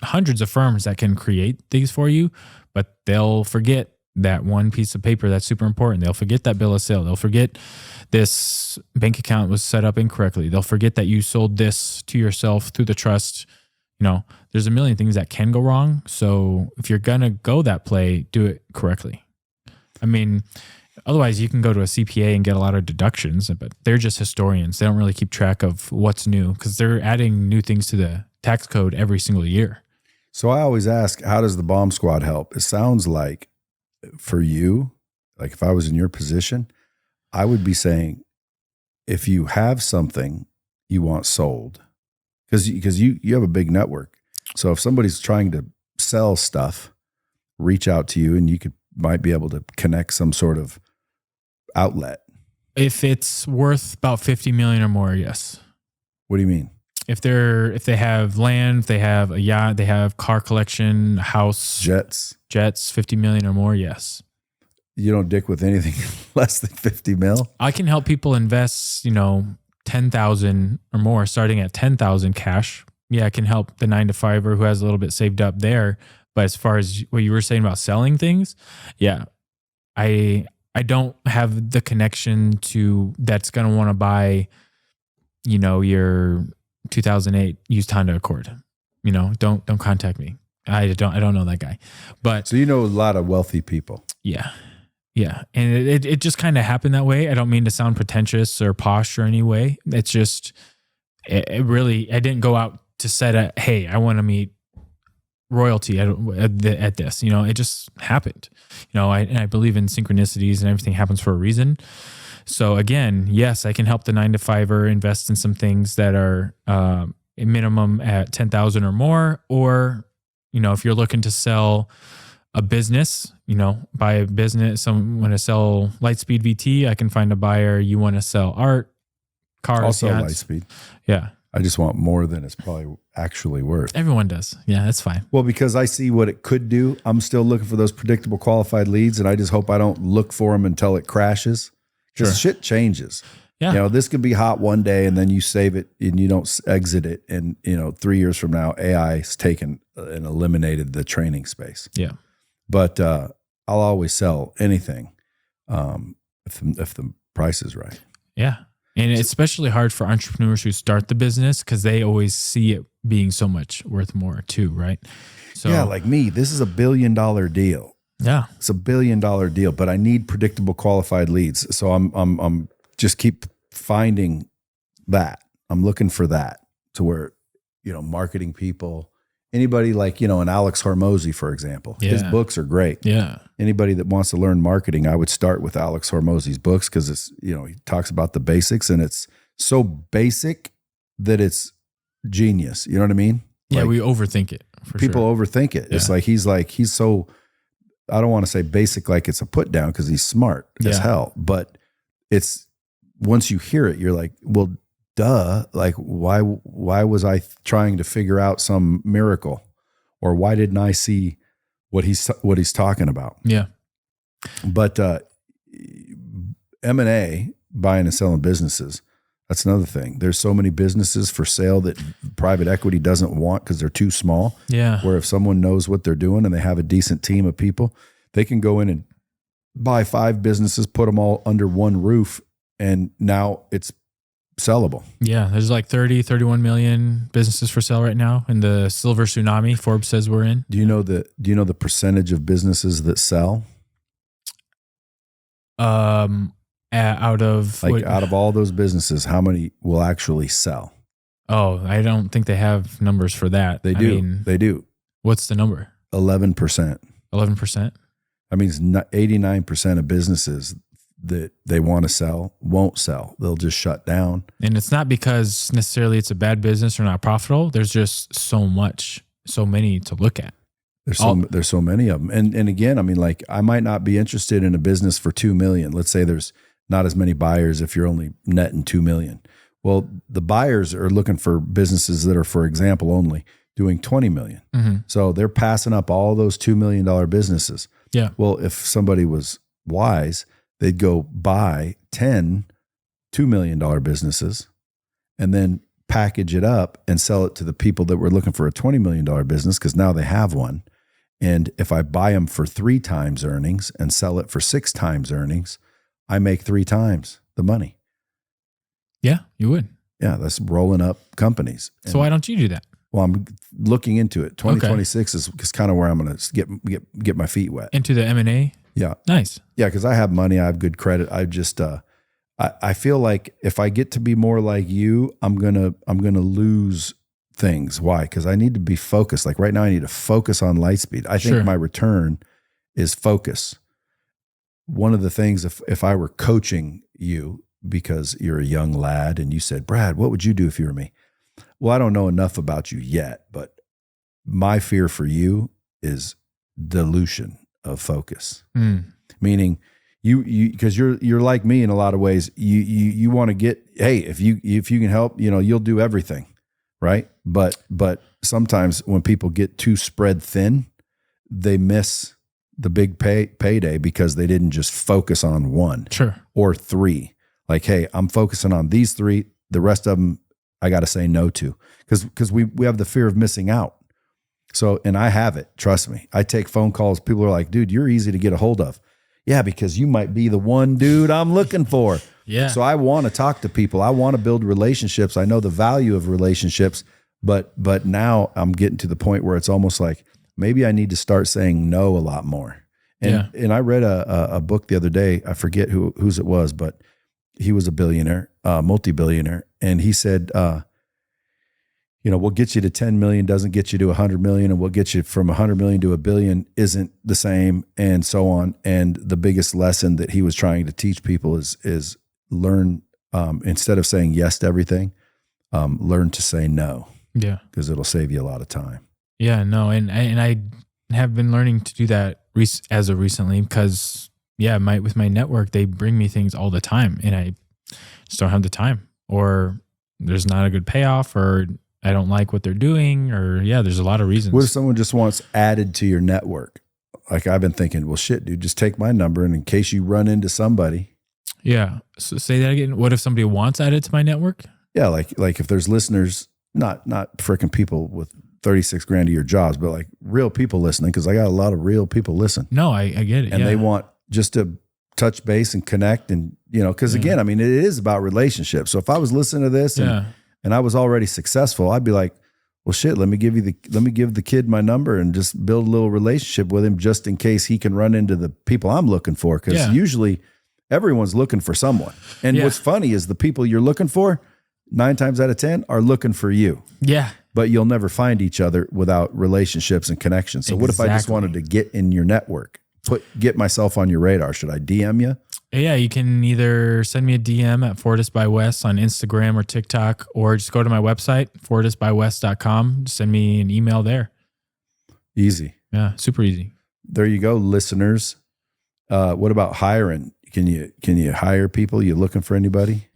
hundreds of firms that can create these for you, but they'll forget that one piece of paper that's super important. They'll forget that bill of sale. They'll forget this bank account was set up incorrectly. They'll forget that you sold this to yourself through the trust. There's a million things that can go wrong. So if you're going to go that play, do it correctly. I mean, otherwise you can go to a CPA and get a lot of deductions, but they're just historians. They don't really keep track of what's new because they're adding new things to the tax code every single year. So I always ask, how does the bomb squad help? It sounds like for you, like if I was in your position, I would be saying, if you have something you want sold, because you have a big network. So if somebody's trying to sell stuff, reach out to you and you might be able to connect some sort of outlet. If it's worth about 50 million or more, yes. What do you mean? If they have land, if they have a yacht, they have car collection, house, jets, 50 million or more, yes. You don't dick with anything less than 50 mil? I can help people invest, 10,000 or more, starting at 10,000 cash. Yeah, I can help the 9-to-5er who has a little bit saved up there. But as far as what you were saying about selling things, yeah, I I don't have the connection to that's going to want to buy, your 2008 used Honda Accord. Don't contact me. I don't know that guy. But so a lot of wealthy people. Yeah. Yeah. And it just kind of happened that way. I don't mean to sound pretentious or posh or any way. It's just, it really, I didn't go out to set hey, I want to meet royalty at this, it just happened, I believe in synchronicities and everything happens for a reason. So again, yes, I can help the 9-to-5er invest in some things that are a minimum at 10,000 or more, or, if you're looking to sell a business, buy a business, someone want to sell Lightspeed VT, I can find a buyer. You want to sell art, cars, also yachts. Lightspeed. Yeah. I just want more than it's probably actually worth. Everyone does. Yeah, that's fine. Well, because I see what it could do. I'm still looking for those predictable qualified leads, and I just hope I don't look for them until it crashes. Because shit changes. Yeah. This could be hot one day, and then you save it and you don't exit it. And, 3 years from now, AI's taken and eliminated the training space. Yeah. But I'll always sell anything if the price is right. Yeah. And it's especially hard for entrepreneurs who start the business because they always see it being so much worth more too, right? So yeah, like me, this is $1 billion deal. Yeah. It's $1 billion deal, but I need predictable qualified leads. So I'm just keep finding that. I'm looking for that to where, marketing people, anybody like, an Alex Hormozy, for example, his books are great. Yeah. Anybody that wants to learn marketing, I would start with Alex Hormozy's books because it's, he talks about the basics and it's so basic that it's genius. You know what I mean? Yeah. Like, we overthink it. people overthink it. It's he's so, I don't want to say basic like it's a put down because he's smart as hell, but it's, once you hear it, you're like, well, duh. Like, why was I trying to figure out some miracle, or why didn't I see what he's talking about? Yeah. But M&A, buying and selling businesses, that's another thing. There's so many businesses for sale that private equity doesn't want because they're too small. Yeah. Where if someone knows what they're doing and they have a decent team of people, they can go in and buy 5 businesses, put them all under one roof, and now it's sellable. Yeah. There's like 31 million businesses for sale right now in the silver tsunami Forbes says we're in. Do you know the percentage of businesses that sell? Out of all those businesses, how many will actually sell? Oh, I don't think they have numbers for that. They do. They do. What's the number? 11%. 11%? That means 89% of businesses that they want to sell won't sell. They'll just shut down. And it's not because necessarily it's a bad business or not profitable. There's just so many to look at. There's so many of them. And again, I mean, like, I might not be interested in a business for 2 million. Let's say there's not as many buyers if you're only netting 2 million. Well, the buyers are looking for businesses that are, for example, only doing 20 million. Mm-hmm. So they're passing up all those $2 million businesses. Yeah. Well, if somebody was wise, they'd go buy 10 $2 million businesses and then package it up and sell it to the people that were looking for a $20 million business, because now they have one. And if I buy them for 3 times earnings and sell it for 6 times earnings, I make 3 times the money. Yeah, you would. Yeah, that's rolling up companies. So why don't you do that? Well, I'm looking into it. 2026 is kind of where I'm going to get my feet wet. Into the M&A? Yeah. Nice. Yeah, because I have money. I have good credit. I just I feel like if I get to be more like you, I'm gonna lose things. Why? Because I need to be focused. Like right now, I need to focus on Lightspeed. I think my return is focus. One of the things, if I were coaching you, because you're a young lad and you said, Brad, what would you do if you were me? Well, I don't know enough about you yet, but my fear for you is dilution of focus. Meaning you because you're like me in a lot of ways. You want to get, hey, if you can help, you'll do everything, right? But sometimes when people get too spread thin, they miss the big payday because they didn't just focus on one or 3. Like, hey, I'm focusing on these 3. The rest of them I got to say no to, because we have the fear of missing out. So, and I have it. Trust me. I take phone calls. People are like, dude, you're easy to get a hold of. Yeah, because you might be the one dude I'm looking for. Yeah. So I want to talk to people. I want to build relationships. I know the value of relationships, but now I'm getting to the point where it's almost like maybe I need to start saying no a lot more. And I read a book the other day. I forget whose it was, but he was a billionaire, multi-billionaire. And he said, what gets you to 10 million doesn't get you to 100 million, and what gets you from 100 million to a billion isn't the same, and so on. And the biggest lesson that he was trying to teach people is learn, instead of saying yes to everything, learn to say no. Yeah. Because it'll save you a lot of time. Yeah, no. And I have been learning to do that as of recently because, with my network, they bring me things all the time and I just don't have the time, or there's not a good payoff, or I don't like what they're doing, or there's a lot of reasons. What if someone just wants added to your network? Like I've been thinking, well, shit, dude, just take my number, and in case you run into somebody. Yeah. So say that again. What if somebody wants added to my network? Yeah. Like if there's listeners, not freaking people with 36 grand a year jobs, but like real people listening. Cause I got a lot of real people listen. No, I get it. And they want just to touch base and connect. And, cause again, I mean, it is about relationships. So if I was listening to this and I was already successful, I'd be like, well, shit, let me give the kid my number and just build a little relationship with him just in case he can run into the people I'm looking for. Cause usually everyone's looking for someone. And what's funny is the people you're looking for, 9 times out of 10 are looking for you. Yeah. But you'll never find each other without relationships and connections. So what if I just wanted to get in your network, get myself on your radar? Should I DM you? Yeah, you can either send me a DM at Fortis by Wes on Instagram or TikTok, or just go to my website, fortisbywes.com. Just send me an email there. Easy. Yeah, super easy. There you go, listeners. What about hiring? Can you hire people? You looking for anybody?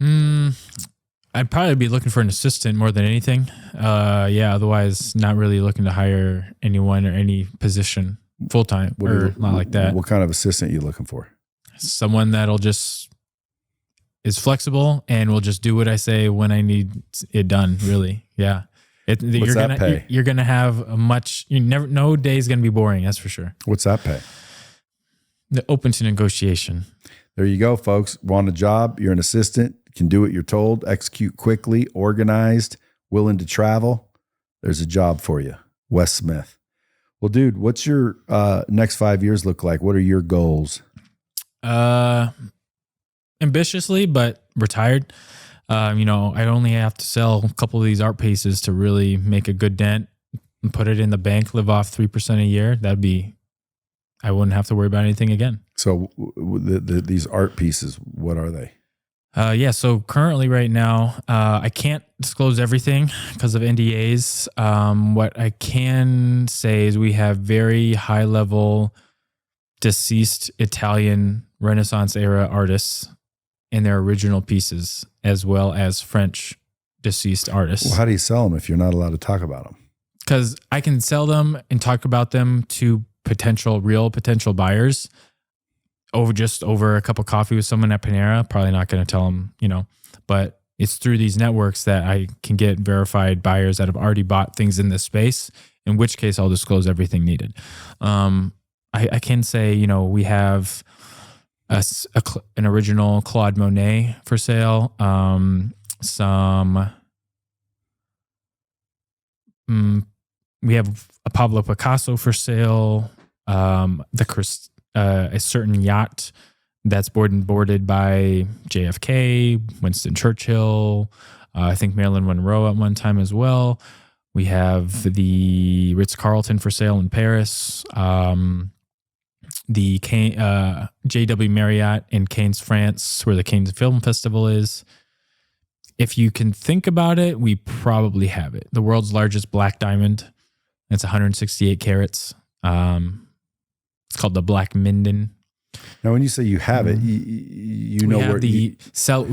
I'd probably be looking for an assistant more than anything. Otherwise not really looking to hire anyone or any position full-time or not like that. What kind of assistant you looking for? Someone that'll just is flexible and will just do what I say when I need it done. Really. Yeah. You're going to have no day is going to be boring. That's for sure. What's that pay? The open to negotiation. There you go, folks. Want a job? You're an assistant. Can do what you're told, execute quickly, organized, willing to travel. There's a job for you. Wes Smith. Well, dude, what's your next 5 years look like? What are your goals? Ambitiously, but retired. I only have to sell a couple of these art pieces to really make a good dent and put it in the bank, live off 3% a year. I wouldn't have to worry about anything again. So these art pieces, what are they? So currently right now, I can't disclose everything because of NDAs. What I can say is we have very high level deceased Italian Renaissance era artists in their original pieces, as well as French deceased artists. Well, how do you sell them if you're not allowed to talk about them? Because I can sell them and talk about them to real potential buyers over a cup of coffee with someone at Panera. Probably not going to tell them, but it's through these networks that I can get verified buyers that have already bought things in this space, in which case I'll disclose everything needed. I can say, we have an original Claude Monet for sale. We have a Pablo Picasso for sale. A certain yacht that's boarded by JFK, Winston Churchill, I think Marilyn Monroe at one time as well. We have the Ritz-Carlton for sale in Paris, the JW Marriott in Cannes, France, where the Cannes Film Festival is. If you can think about it, we probably have it. The world's largest black diamond. It's 168 carats. It's called the Black Minden. Now, when you say you have it, you know where we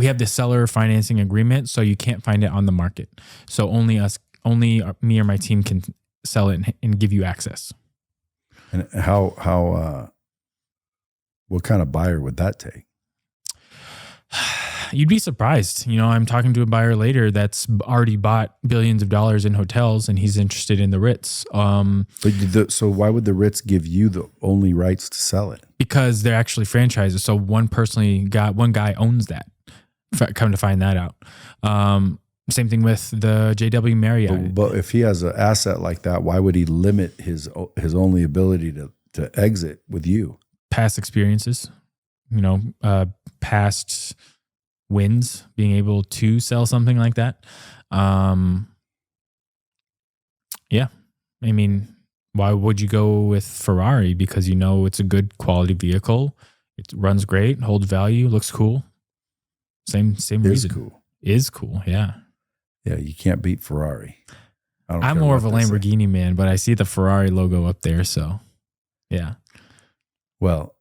have the seller financing agreement, so you can't find it on the market. So only me or my team can sell it and give you access. And what kind of buyer would that take? You'd be surprised. I'm talking to a buyer later that's already bought billions of dollars in hotels, and he's interested in the Ritz. So why would the Ritz give you the only rights to sell it? Because they're actually franchises. So one guy owns that. Come to find that out. Same thing with the JW Marriott. But if he has an asset like that, why would he limit his only ability to exit with you? Past experiences, past wins, being able to sell something like that. Yeah. I mean, why would you go with Ferrari? Because it's a good quality vehicle. It runs great, holds value, looks cool. Same reason. Is cool. Yeah. Yeah. You can't beat Ferrari. I'm more of a Lamborghini man, but I see the Ferrari logo up there. So yeah. Well,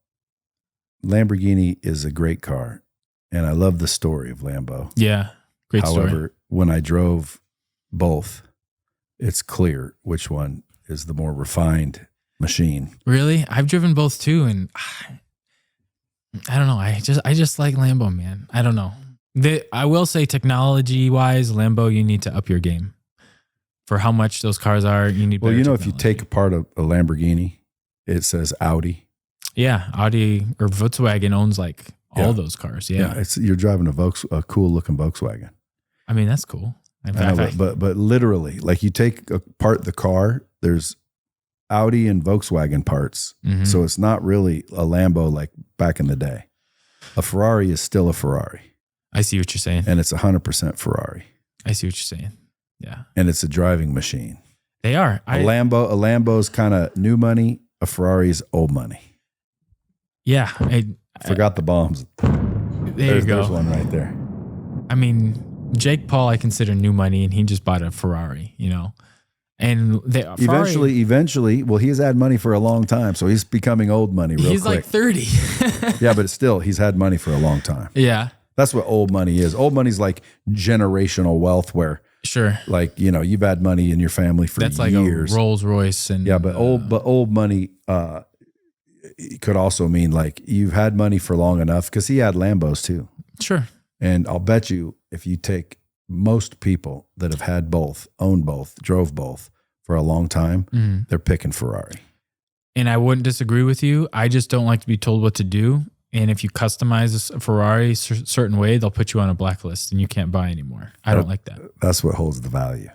Lamborghini is a great car, and I love the story of Lambo. Yeah, great story. However, when I drove both, it's clear which one is the more refined machine. Really? I've driven both too, and I don't know. I just like Lambo, man. I don't know. I will say technology-wise, Lambo, you need to up your game. For how much those cars are, you need better technology. If you take apart a Lamborghini, it says Audi. Yeah, Audi or Volkswagen owns like all those cars. Yeah, you're driving a cool looking Volkswagen. I mean, that's cool. In fact, but literally, like you take apart the car, there's Audi and Volkswagen parts, so it's not really a Lambo like back in the day. A Ferrari is still a Ferrari. I see what you're saying, and it's 100% Ferrari. I see what you're saying. Yeah, and it's a driving machine. They are. A Lambo's kind of new money. A Ferrari's old money. Yeah. I forgot the bombs. There you go. There's one right there. I mean, Jake Paul, I consider new money, and he just bought a Ferrari, And eventually, well, he's had money for a long time, so he's becoming old money real quick. He's like 30. Yeah, but still, he's had money for a long time. Yeah. That's what old money is. Old money's like generational wealth where sure, like, you've had money in your family for years. That's like a Rolls Royce. And yeah, but old money it could also mean like you've had money for long enough, because he had Lambos too. Sure. And I'll bet you if you take most people that have had both, owned both, drove both for a long time, they're picking Ferrari. And I wouldn't disagree with you. I just don't like to be told what to do. And if you customize a Ferrari a certain way, they'll put you on a blacklist and you can't buy anymore. I don't like that. That's what holds the value.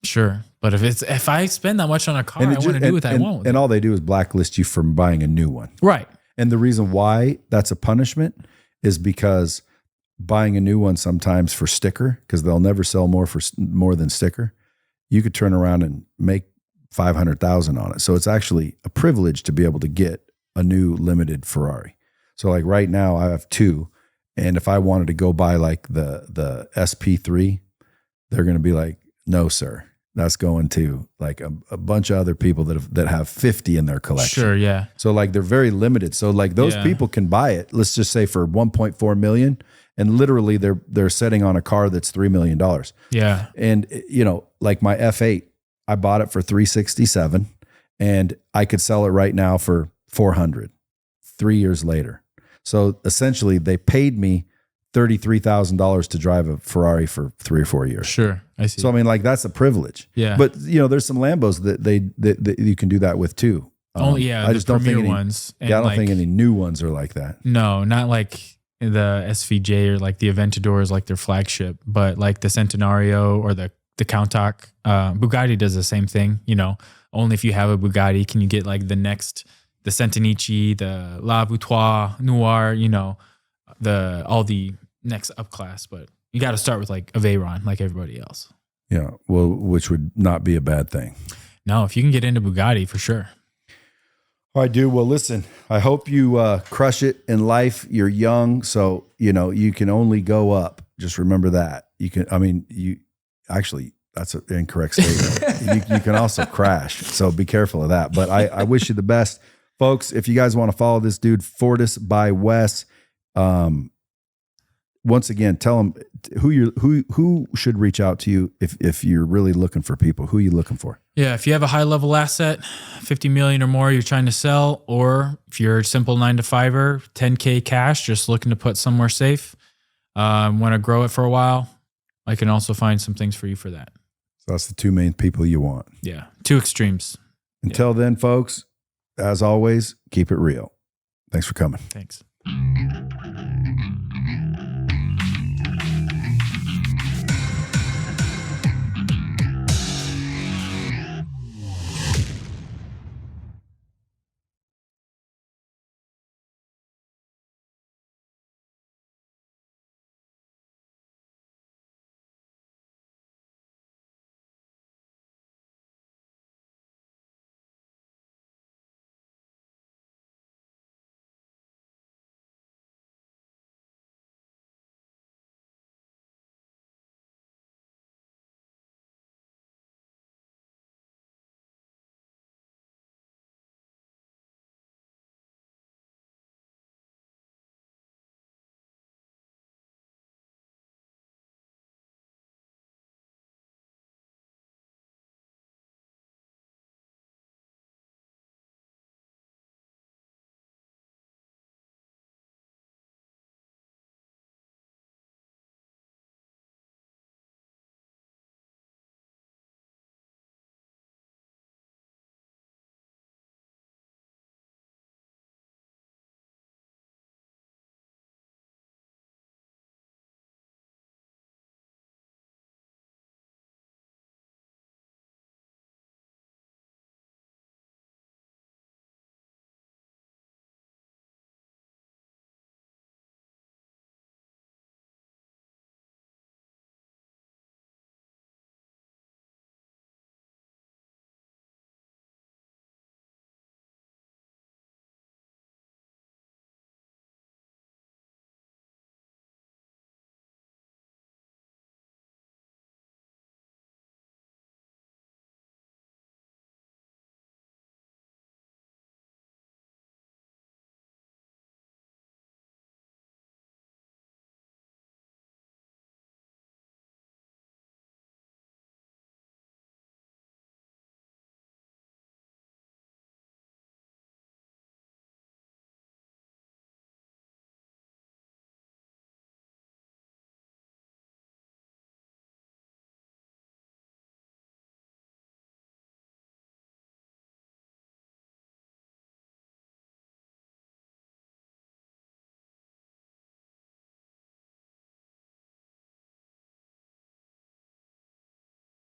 Sure. But if I spend that much on a car, I want to do what I want. And all they do is blacklist you from buying a new one. Right. And the reason why that's a punishment is because buying a new one sometimes for sticker, because they'll never sell more than sticker, you could turn around and make $500,000 on it. So it's actually a privilege to be able to get a new limited Ferrari. So like right now I have two, and if I wanted to go buy like the SP3, they're going to be like, no, sir. That's going to like a bunch of other people that have 50 in their collection. Sure, yeah. So like they're very limited. So like those people can buy it, let's just say for 1.4 million, and literally they're setting on a car that's $3 million. Yeah. And like my F8, I bought it for 367 and I could sell it right now for 400 3 years later. So essentially they paid me $33,000 to drive a Ferrari for 3 or 4 years. Sure, I see. So I mean, like that's a privilege. Yeah. But there's some Lambos that you can do that with too. I just don't think any ones. I don't think any new ones are like that. No, not like the SVJ or like the Aventador is like their flagship, but like the Centenario or the Countach. Bugatti does the same thing. Only if you have a Bugatti can you get like the Centenici, the La Boutoir Noir. All the next up class, but you got to start with like a Veyron, like everybody else. Yeah, well, which would not be a bad thing. No, if you can get into Bugatti, for sure. All right, dude. Well, listen, I hope you crush it in life. You're young, so you can only go up. Just remember that. That's an incorrect statement. you can also crash, so be careful of that. But I wish you the best, folks. If you guys want to follow this dude, Fortis by Wes. Once again, tell them who should reach out to you if you're really looking for people. Who are you looking for? Yeah, if you have a high level asset, 50 million or more you're trying to sell, or if you're a simple 9-to-5er, 10K cash, just looking to put somewhere safe, want to grow it for a while, I can also find some things for you for that. So that's the two main people you want. Yeah, two extremes. Until then, folks, as always, keep it real. Thanks for coming. Thanks.